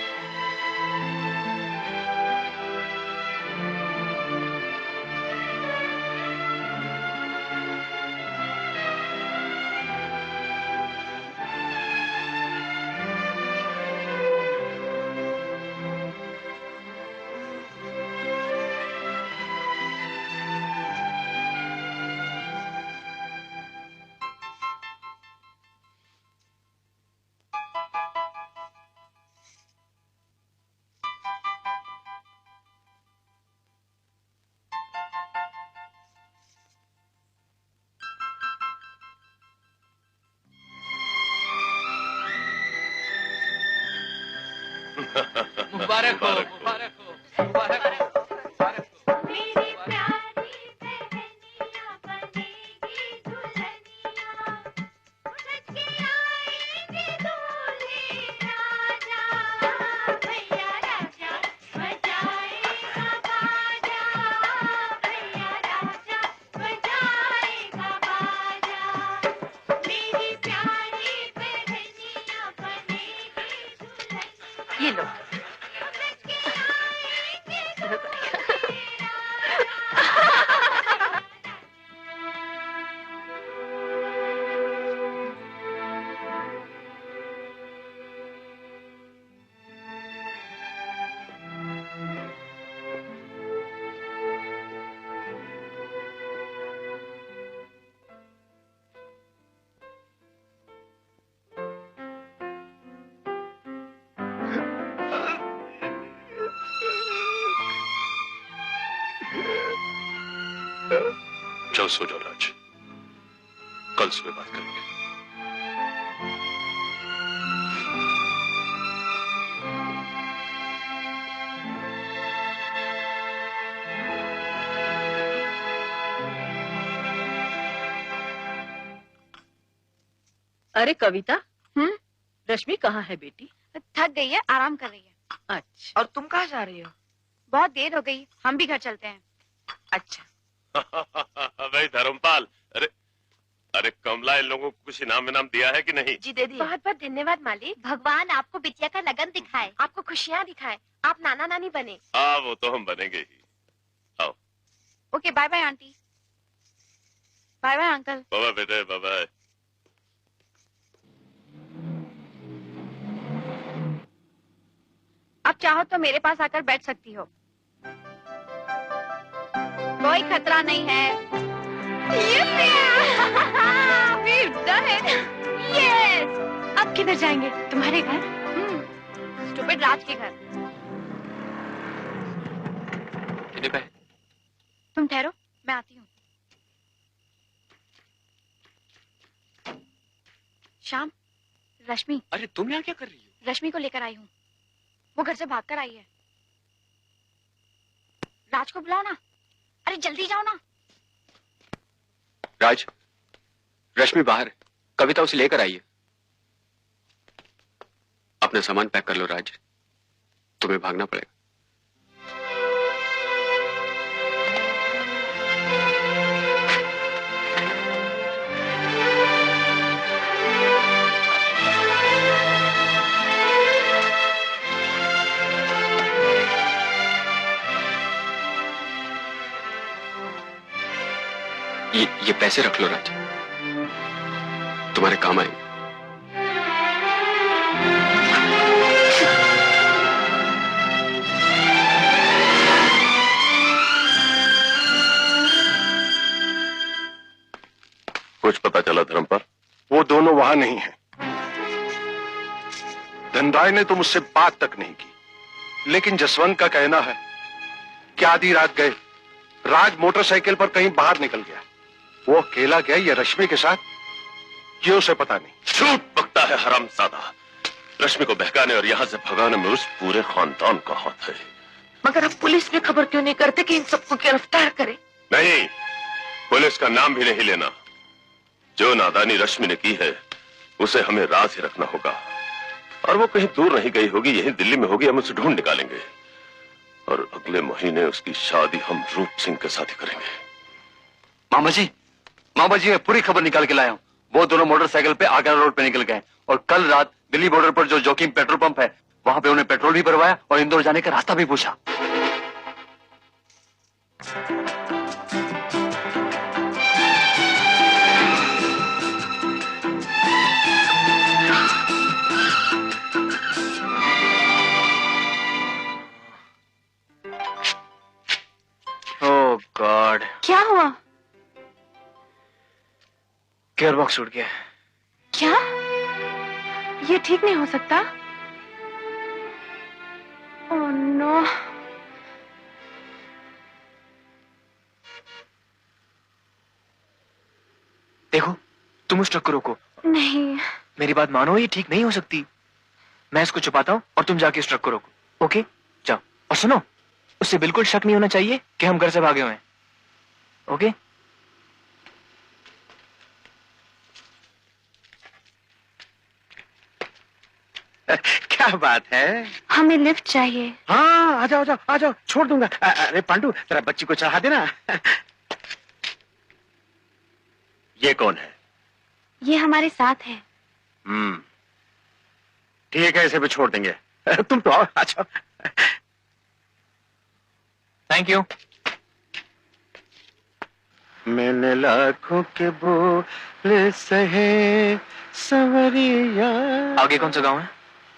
मुबारक हो, मुबारक हो, मुबारक हो। ये लो। जाओ सो जाओ राज, कल सुबह बात करेंगे। अरे कविता, रश्मि कहाँ है बेटी? थक गई है, आराम कर रही है। अच्छा। और तुम कहाँ जा रही हो? बहुत देर हो गई, हम भी घर चलते हैं। अच्छा। भाई धर्मपाल, अरे अरे कमला, इन लोगों को कुछ इनाम विनाम दिया है कि नहीं? जी दे दिए। बहुत बहुत धन्यवाद मालिक। भगवान आपको बिटिया का लगन दिखाए, आपको खुशियाँ दिखाए, आप नाना नानी बने। हाँ, वो तो हम बनेंगे ही। आओ। Okay, bye bye aunty. Bye bye uncle. Bye bye बेटे, बाय बाय। अब चाहो तो मेरे पास आकर बैठ सकती हो, कोई खतरा नहीं है। We've done it. Yes. अब किधर जाएंगे? तुम्हारे घर? स्टूपिड राज के घर। कितने पे? तुम ठहरो, मैं आती हूँ। श्याम, रश्मि। अरे तुम यहाँ क्या कर रही हो? रश्मि को लेकर आई हूँ, वो घर से भागकर आई है। राज को बुलाओ ना, अरे जल्दी जाओ ना। राज, रश्मि बाहर है, कविता उसे लेकर आई है। अपना सामान पैक कर लो राज, तुम्हें भागना पड़ेगा। ये पैसे रख लो राज, तुम्हारे काम आएंगे। कुछ पता चला धर्मपाल? वो दोनों वहां नहीं है। धनराय ने तो मुझसे बात तक नहीं की, लेकिन जसवंत का कहना है कि आधी रात गए, राज मोटरसाइकिल पर कहीं बाहर निकल गया। वो अकेला गया या रश्मि के साथ, ये उसे पता नहीं। झूठ बकता है हरामजादा। रश्मि को बहकाने और यहाँ से भगाने में उस पूरे खानदान का हाथ है। मगर अब पुलिस में खबर क्यों नहीं करते कि इन सबको गिरफ्तार करे? नहीं, पुलिस का नाम भी नहीं लेना। जो नादानी रश्मि ने की है उसे हमें राज ही रखना होगा, और वो कहीं दूर नहीं गई होगी, यही दिल्ली में होगी। हम उसे ढूंढ निकालेंगे और अगले महीने उसकी शादी हम रूप सिंह के साथ ही करेंगे। मामा जी मैं पूरी खबर निकाल के लाया हूँ। वो दोनों मोटरसाइकिल पे आगरा रोड पे निकल गए और कल रात दिल्ली बॉर्डर पर जो जोखिम पेट्रोल पंप है वहां पे उन्हें पेट्रोल भी भरवाया और इंदौर जाने का रास्ता भी पूछा। ओह गॉड, क्या हुआ? गियर बॉक्स उड़ गया। क्या? ये ठीक नहीं हो सकता। Oh no. देखो, तुम उस ट्रक को रोको। नहीं। मेरी बात मानो, ये ठीक नहीं हो सकती। मैं इसको छुपाता हूँ और तुम जाके इस ट्रक को रोको। ओके, जाओ। और सुनो, उससे बिल्कुल शक नहीं होना चाहिए कि हम घर से भागे हुए हैं। ओके? क्या बात है? हमें लिफ्ट चाहिए। हाँ, आ जाओ, आ जाओ, आ जाओ, छोड़ दूंगा। अरे पांडू, तेरा बच्ची को चढ़ा देना। ये कौन है? ये हमारे साथ है। ठीक है, इसे भी छोड़ देंगे। तुम तो आओ, आ जाओ। Thank you. मैंने लाखों के बोल सहे सवरिया। आगे कौन सा गांव है?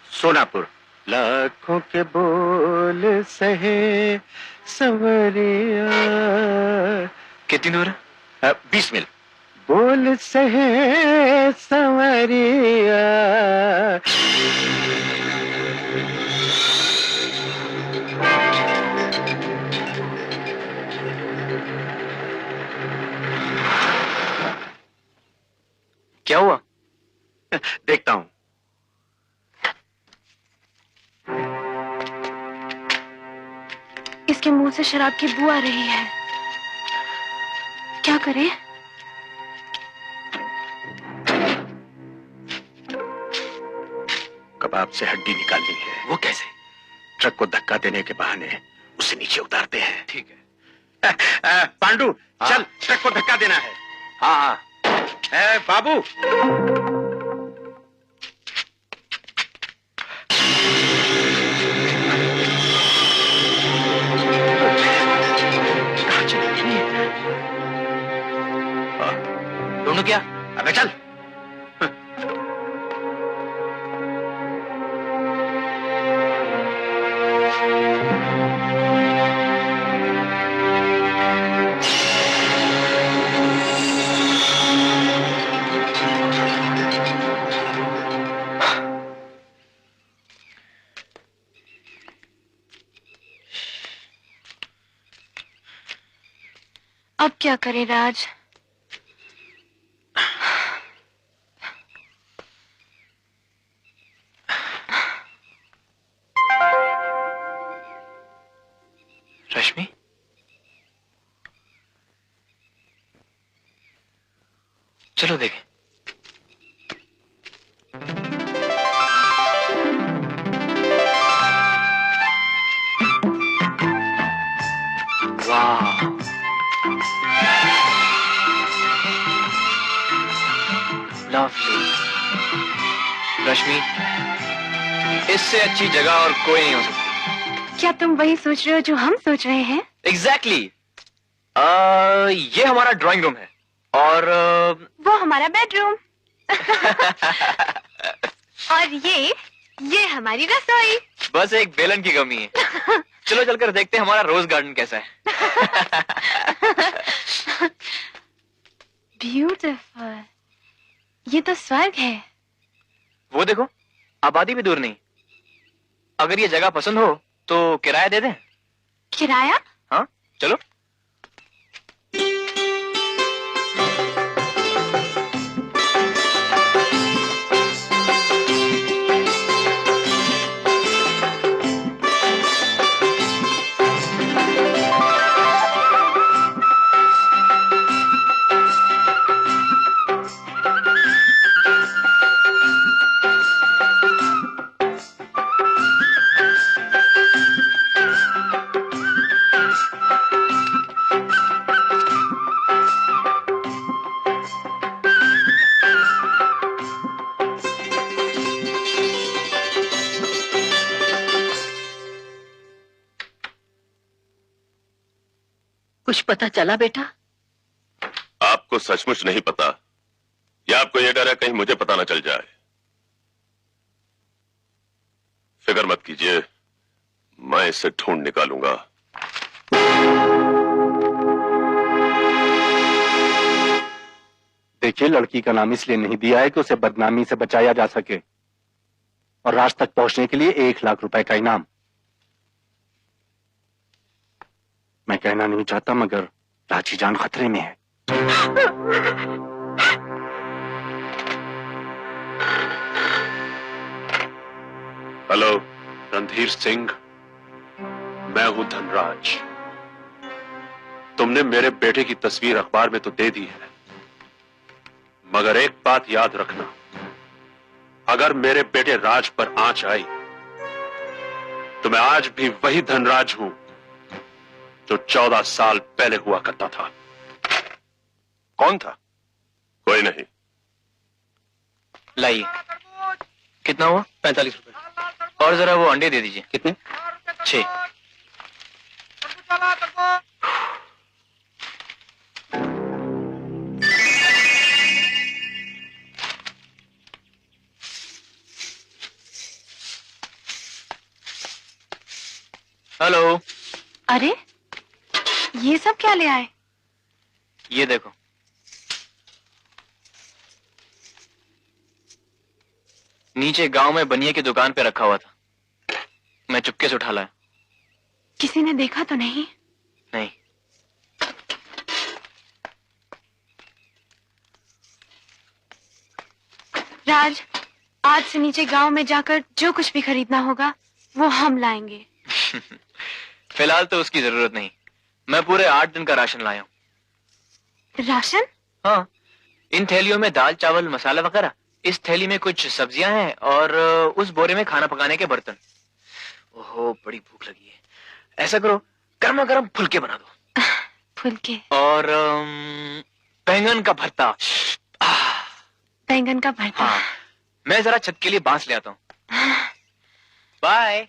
सोनापुर। लाखों के बोल सहे सवरिया। कितनी दूर है? 20 मील। बोल सहे सवरिया। क्या हुआ? देखता हूं। इसके मुंह से शराब की बू आ रही है। क्या करें? कबाब से हड्डी निकालनी है। वो कैसे? ट्रक को धक्का देने के बहाने उसे नीचे उतारते हैं। ठीक है। पांडू, चल, ट्रक को धक्का देना है। हाँ हाँ। बाबू ढूंढो क्या? अबे चल। अब क्या करें राज? रश्मि, चलो देखें। वाह, लवली। रश्मि, इससे अच्छी जगह और कोई नहीं हो सकती। क्या तुम वही सोच रहे हो जो हम सोच रहे हैं? एग्जैक्टली। ये हमारा ड्राइंग रूम है और वो हमारा बेडरूम। और ये हमारी रसोई। बस एक बेलन की कमी है। चलो चलकर देखते हैं हमारा रोज गार्डन कैसा है। ब्यूटीफुल, ये तो स्वर्ग है। वो देखो, आबादी भी दूर नहीं। अगर ये जगह पसंद हो तो किराया दे दें। किराया? हाँ, चलो। कुछ पता चला बेटा? आपको सचमुच नहीं पता या आपको यह डर है कहीं मुझे पता न चल जाए? फिक्र मत कीजिए, मैं इसे ढूंढ निकालूंगा। देखिए, लड़की का नाम इसलिए नहीं दिया है कि उसे बदनामी से बचाया जा सके, और राज तक पहुंचने के लिए 1 लाख रुपए का इनाम। मैं कहना नहीं चाहता मगर राज की जान खतरे में है। हेलो रणधीर सिंह, मैं हूं धनराज। तुमने मेरे बेटे की तस्वीर अखबार में तो दे दी है, मगर एक बात याद रखना, अगर मेरे बेटे राज पर आंच आई तो मैं आज भी वही धनराज हूं जो 14 साल पहले हुआ करता था। कौन था? कोई नहीं। लाइए। कितना हुआ? 45 रुपए। और जरा वो अंडे दे दीजिए। कितने? 6। हेलो। अरे ये सब क्या ले आए? ये देखो। नीचे गांव में बनिए की दुकान पे रखा हुआ था, मैं चुपके से उठा लाया। किसी ने देखा तो नहीं? नहीं। राज, आज से नीचे गांव में जाकर जो कुछ भी खरीदना होगा वो हम लाएंगे। फिलहाल तो उसकी जरूरत नहीं, मैं पूरे 8 दिन का राशन लाया हूँ। राशन? हाँ, इन थैलियों में दाल चावल मसाला वगैरह, इस थैली में कुछ सब्जियां हैं और उस बोरे में खाना पकाने के बर्तन। ओहो, बड़ी भूख लगी है। ऐसा करो, गर्मा गर्म फुलके बना दो। फुलके? और बैंगन का भरता। बैंगन का भरता। हाँ, मैं जरा छत के लिए बांस ले आता हूँ। बाय।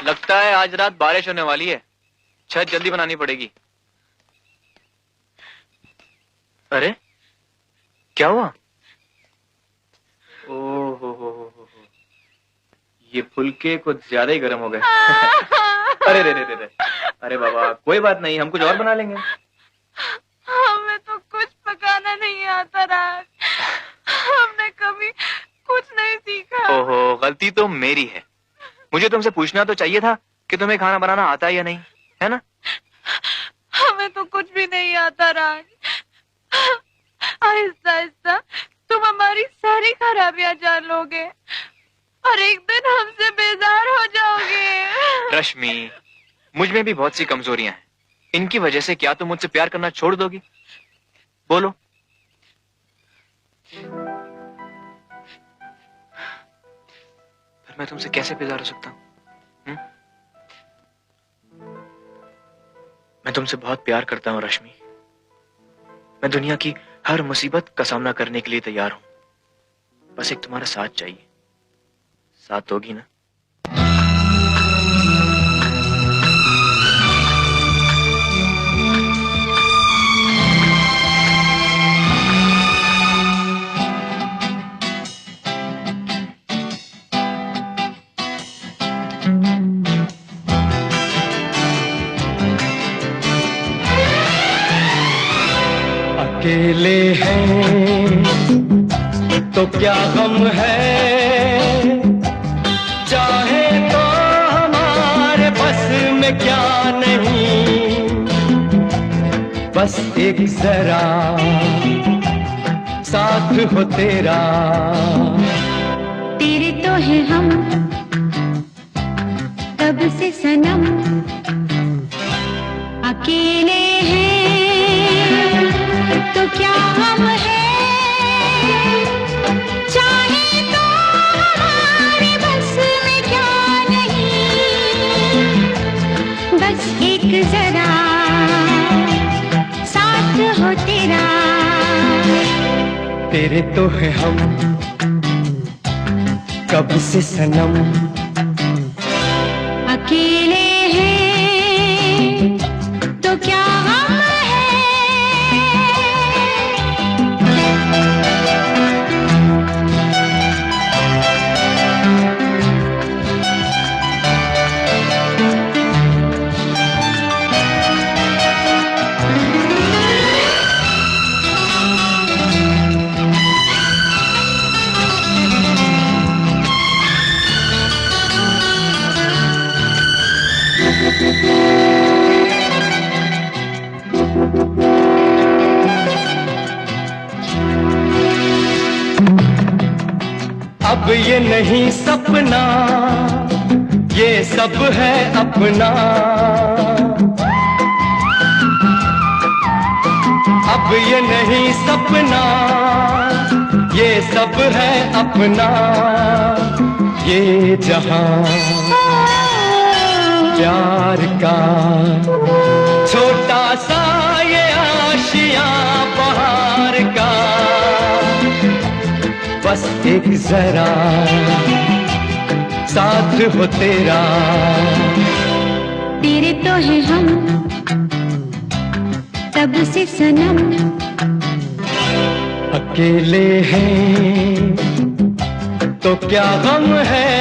लगता है आज रात बारिश होने वाली है। छत जल्दी बनानी पड़ेगी। अरे क्या हुआ? ओहो, ये फुलके कुछ ज्यादा ही गर्म हो गए। अरे रे रे रे रे। अरे बाबा कोई बात नहीं, हम कुछ और बना लेंगे। हमें तो कुछ पकाना नहीं आता राज। हमने कभी कुछ नहीं सीखा। ओहो, गलती तो मेरी है। मुझे तुमसे पूछना तो चाहिए था कि तुम्हें खाना बनाना आता है या नहीं, है ना? हमें तो कुछ भी नहीं आता राज। आहिस्ता आहिस्ता तुम हमारी सारी खराबियां जान लोगे और एक दिन हमसे बेजार हो जाओगे। रश्मि, मुझ में भी बहुत सी कमजोरियां हैं। इनकी वजह से क्या तुम मुझसे प्यार करना छोड़ दोगी? बोलो। मैं तुमसे कैसे बेजार हो सकता हूँ? मैं तुमसे बहुत प्यार करता हूँ रश्मि। मैं दुनिया की हर मुसीबत का सामना करने के लिए तैयार हूँ। बस एक तुम्हारा साथ चाहिए। साथ दोगी ना? अकेले हैं तो क्या गम है, चाहे तो हमारे बस में क्या नहीं, बस एक जरा साथ हो तेरा। तेरे तो है हम तब से सनम, अकेले हैं तो क्या हम है, चाहे तो हमारे बस में क्या नहीं, बस एक जरा साथ हो तेरा। तेरे तो है हम कब से सनम, अकेले हैं तो क्या हम अब ये नहीं सपना, ये सब है अपना। अब ये नहीं सपना, ये सब है अपना। ये जहां प्यार का छोटा सा ये आशियां बहार का, बस एक जरा साथ हो तेरा। तेरे तो है हम तब से सनम, अकेले हैं तो क्या गम है।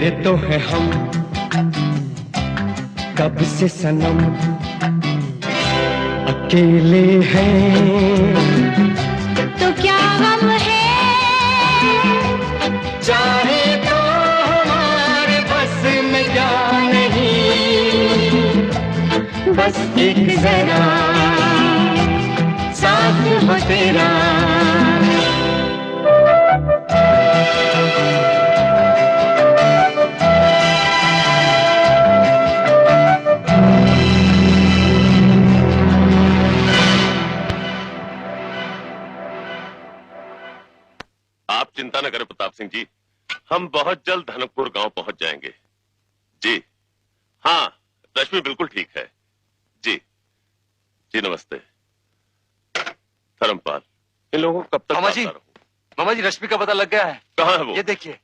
तेरे तो है हम कब से सनम, अकेले हैं तो क्या गम है, चाहे तो हमारे बस में क्या नहीं, बस एक जरा साथ हो तेरा। आप चिंता न करें प्रताप सिंह जी, हम बहुत जल्द धनकपुर गांव पहुंच जाएंगे। जी हाँ, रश्मि बिल्कुल ठीक है। जी जी नमस्ते। धर्मपाल, इन लोगों को कब तक मामा जी, मामा जी रश्मि का पता लग गया है। कहाँ है वो? ये देखिए,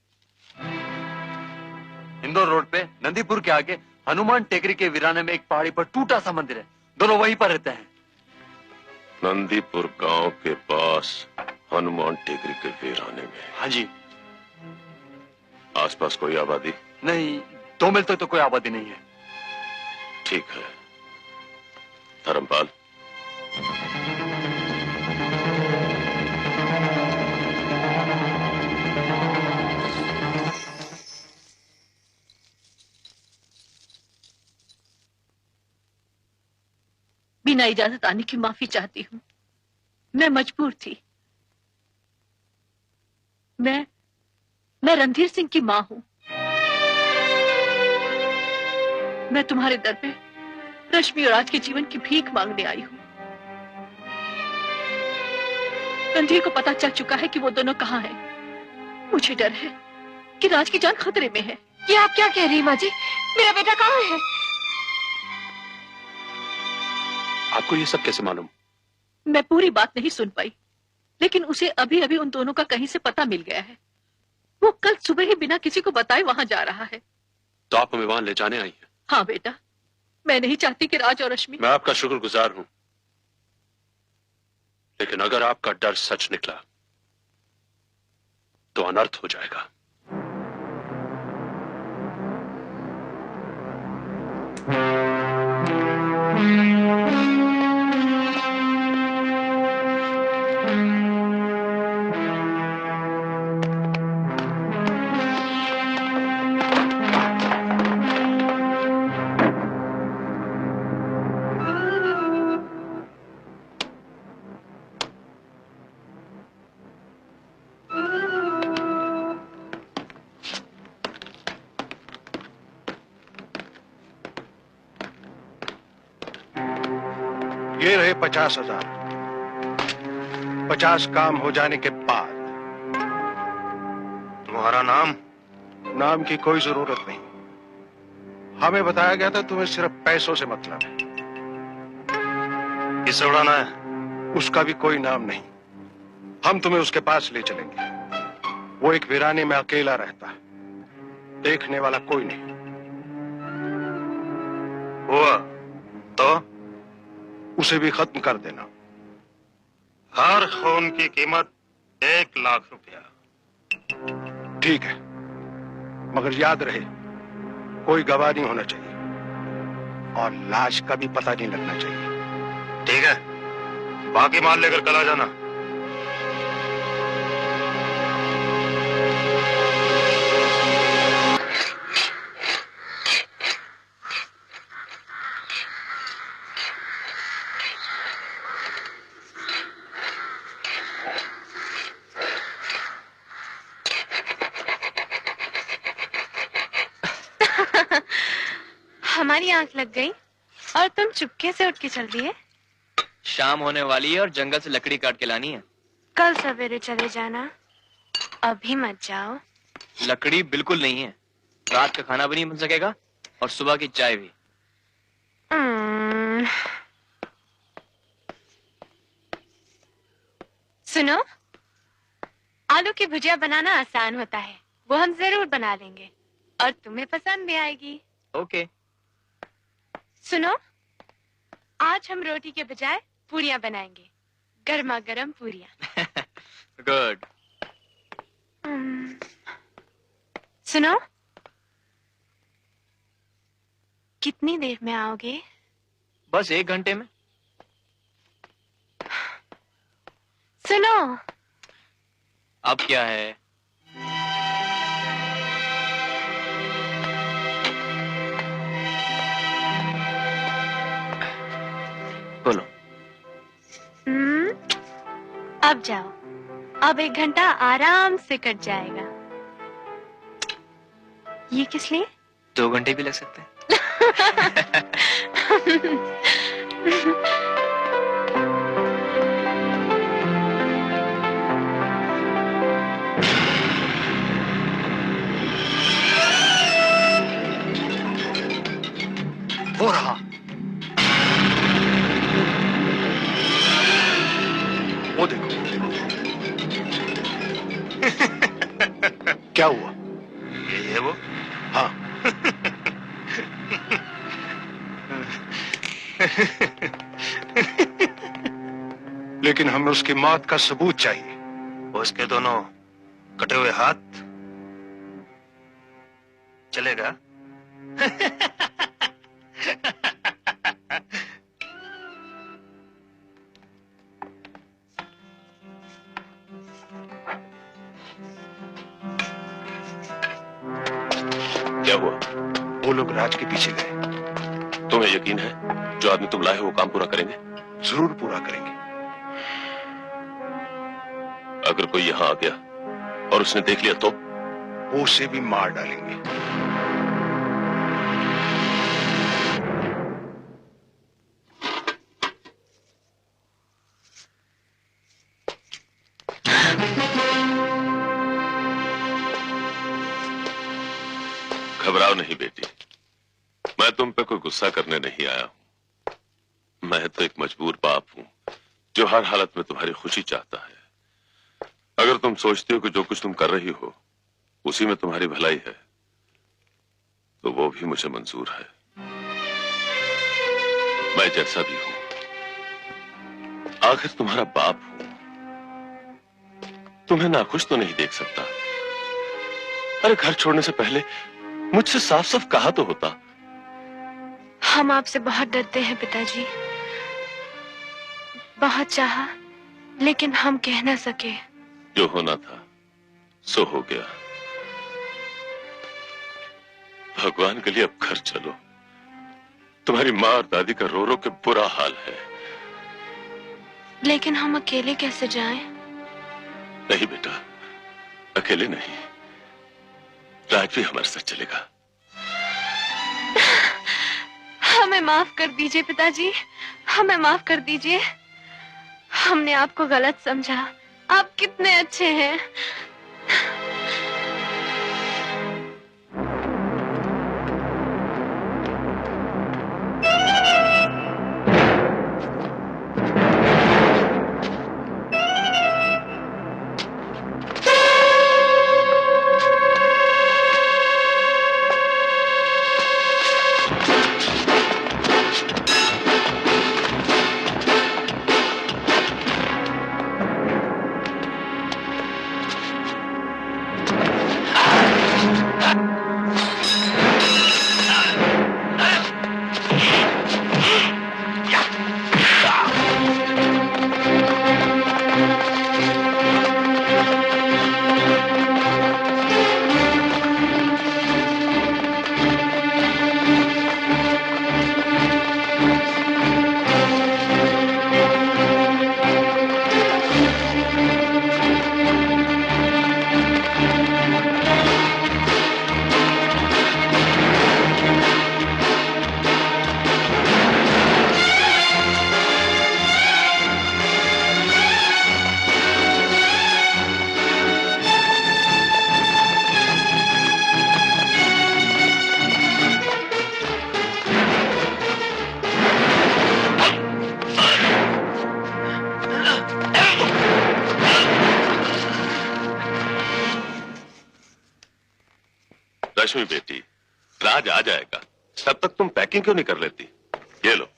इंदौर रोड पे नंदीपुर के आगे हनुमान टेकरी के वीराने में एक पहाड़ी पर टूटा सा मंदिर है, दोनों वहीं पर रहते हैं। नंदीपुर गांव के पास हनुमान टेकरी के वीराने में? हाँ जी। आसपास कोई आबादी? नहीं, 2 मील तक तो कोई आबादी नहीं है। ठीक है धर्मपाल। बिना इजाजत आने की माफी चाहती हूँ, मैं मजबूर थी। मैं रणधीर सिंह की माँ हूँ। मैं तुम्हारे दर पे रश्मि और राज के जीवन की भीख मांगने आई हूँ। रणधीर को पता चल चुका है कि वो दोनों कहाँ हैं। मुझे डर है कि राज की जान खतरे में है। ये आप क्या कह रही माँ जी? मेरा बेटा कहाँ है? आपको ये सब कैसे मालूम? मैं पूरी बात नहीं सुन पाई, लेकिन उसे अभी अभी उन दोनों का कहीं से पता मिल गया है। वो कल सुबह ही बिना किसी को बताए वहां जा रहा है। तो आप हमें वहां ले जाने आई हैं? हाँ बेटा, मैं नहीं चाहती कि राज और रश्मि। मैं आपका शुक्रगुजार हूं, लेकिन अगर आपका डर सच निकला तो अनर्थ हो जाएगा। ये रहे 50,000। 50 काम हो जाने के बाद। तुम्हारा नाम? नाम की कोई जरूरत नहीं, हमें बताया गया था तुम्हें सिर्फ पैसों से मतलब है। किसे उड़ाना है? उसका भी कोई नाम नहीं, हम तुम्हें उसके पास ले चलेंगे। वो एक वीराने में अकेला रहता है, देखने वाला कोई नहीं। हुआ तो उसे भी खत्म कर देना। हर खून की कीमत 1 लाख रुपया। ठीक है, मगर याद रहे कोई गवाह नहीं होना चाहिए और लाश का भी पता नहीं लगना चाहिए। ठीक है, बाकी माल लेकर कल आ जाना। हमारी आंख लग गई और तुम चुपके से उठ के चल दिए। शाम होने वाली है और जंगल से लकड़ी काट के लानी है। कल सवेरे चले जाना, अभी मत जाओ। लकड़ी बिल्कुल नहीं है, रात का खाना भी नहीं बन सकेगा और सुबह की चाय भी। सुनो, आलू की भुजिया बनाना आसान होता है, वो हम जरूर बना लेंगे और तुम्हें पसंद भी आएगी। ओके। सुनो, आज हम रोटी के बजाय पूरियां बनाएंगे, गर्मा गर्म पूरियां। गुड। सुनो, कितनी देर में आओगे? बस 1 घंटे में। सुनो, अब क्या है? बोलो। अब जाओ, अब 1 घंटा आराम से कट जाएगा। ये किस लिए? 2 घंटे भी लग सकते हैं। हो रहा। वो देखो। क्या हुआ? ये है वो? हाँ। लेकिन हमें उसकी मौत का सबूत चाहिए। उसके दोनों कटे हुए हाथ चलेगा? क्या हुआ? वो लोग राज के पीछे गए। तुम्हें यकीन है जो आदमी तुम लाए हो वो काम पूरा करेंगे? जरूर पूरा करेंगे। अगर कोई यहाँ आ गया और उसने देख लिया तो? वो उसे भी मार डालेंगे। घबराओ नहीं बेटी, मैं तुम पे कोई गुस्सा करने नहीं आया हूं। मैं तो एक मजबूर बाप हूं जो हर हालत में तुम्हारी खुशी चाहता है। अगर तुम सोचती हो कि जो कुछ तुम कर रही हो उसी में तुम्हारी भलाई है तो वो भी मुझे मंजूर है। मैं जैसा भी हूं आखिर तुम्हारा बाप हूं, तुम्हें नाखुश तो नहीं देख सकता। अरे घर छोड़ने से पहले मुझसे साफ साफ कहा तो होता। हम आपसे बहुत डरते हैं पिताजी, बहुत चाहा लेकिन हम कह ना सके। जो होना था सो हो गया। भगवान के लिए अब घर चलो, तुम्हारी माँ और दादी का रो रो के बुरा हाल है। लेकिन हम अकेले कैसे जाएं? नहीं बेटा, अकेले नहीं, राज भी हमारे साथ चलेगा। हमें माफ कर दीजिए पिताजी, हमें माफ कर दीजिए। हमने आपको गलत समझा, आप कितने अच्छे हैं। रश्मि बेटी, राज आ जाएगा, तब तक तुम पैकिंग क्यों नहीं कर लेती? ये लो।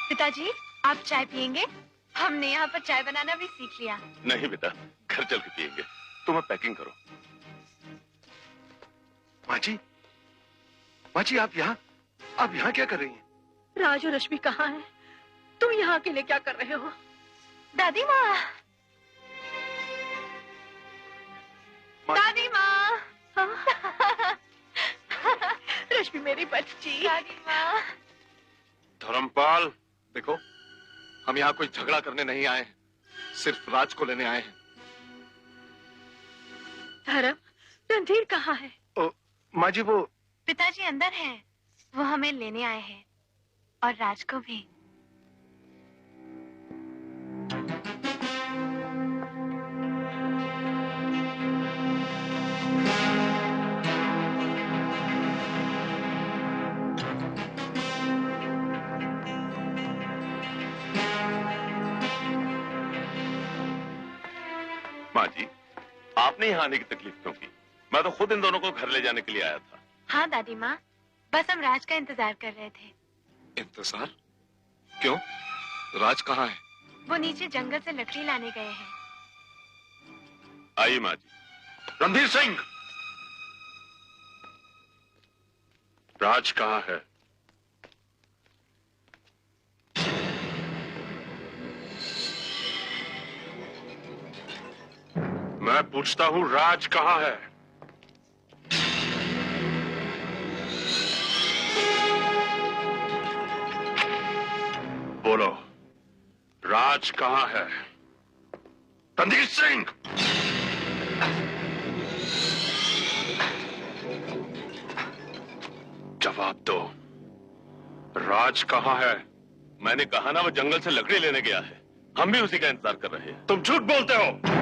पिताजी, आप चाय पियेंगे? हमने यहाँ पर चाय बनाना भी सीख लिया। नहीं बेटा, घर चल के पियेंगे। तुम्हें पैकिंग करो। माँ जी आप यहाँ क्या कर रही हैं? राज और रश्मि कहाँ है? तुम यहाँ अकेले क्या कर रहे हो? दादी माँ, दादी माँ, रश्मि मेरी बच्ची। दादी माँ। धर्मपाल, देखो हम यहाँ कोई झगड़ा करने नहीं आए हैं, सिर्फ राज को लेने आए हैं। धर्म, रणधीर कहाँ है? माँ जी वो पिताजी अंदर हैं, वो हमें लेने आए हैं और राज को भी। माँ जी, आपने यहाँ आने की तकलीफ क्यों की? मैं तो खुद इन दोनों को घर ले जाने के लिए आया था। हाँ दादी माँ, बस हम राज का इंतजार कर रहे थे। इंतजार? क्यों? राज कहाँ है? वो नीचे जंगल से लकड़ी लाने गए हैं। आइए माँ जी। रणधीर सिंह, राज कहाँ है? मैं पूछता हूँ, राज कहाँ है? बोलो, राज कहाँ है? रणधीर सिंह! जवाब दो, राज कहाँ है? मैंने कहा ना, वो जंगल से लकड़ी लेने गया है। हम भी उसी का इंतजार कर रहे हैं। तुम झूठ बोलते हो।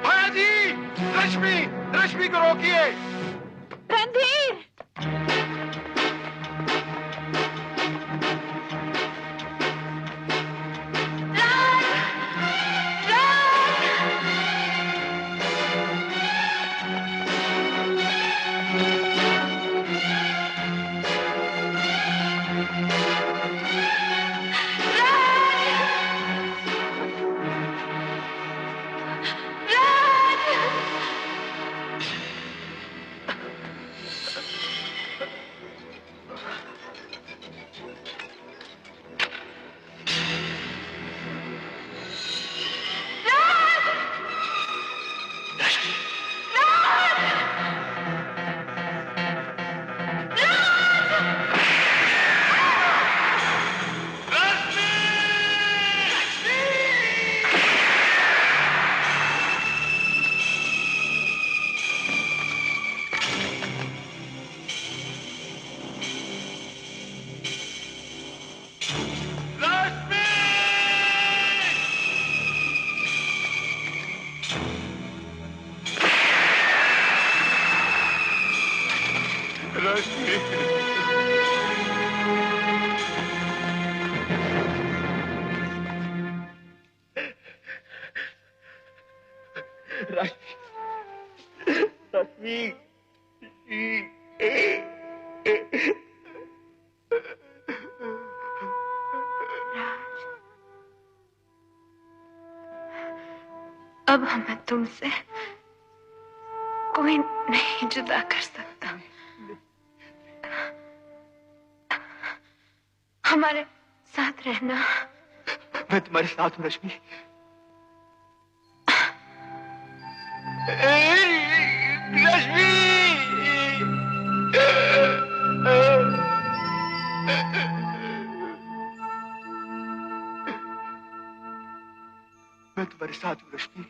भैया जी, रश्मि को रोकिए। रणधीर! अब हमें तुमसे कोई नहीं जुदा कर सकता। हमारे साथ रहना। मैं तुम्हारे साथ हूँ रश्मि। मैं तुम्हारे साथ हूँ रश्मि।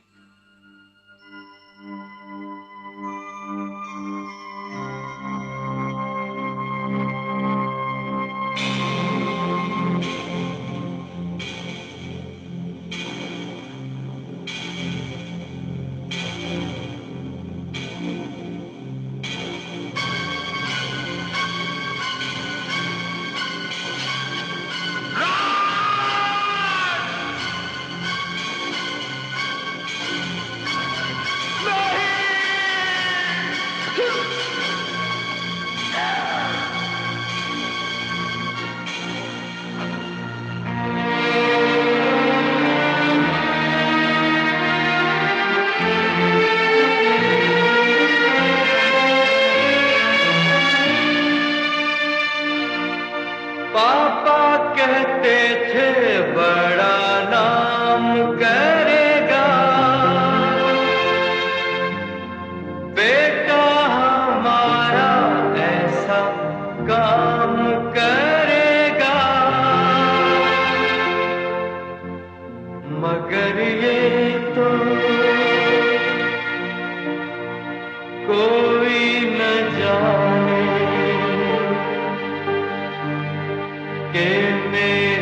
पापा कहते थे बड़ा नाम करेगा, बेटा हमारा ऐसा काम करेगा, मगर ये तो कोई न जाने के मेरे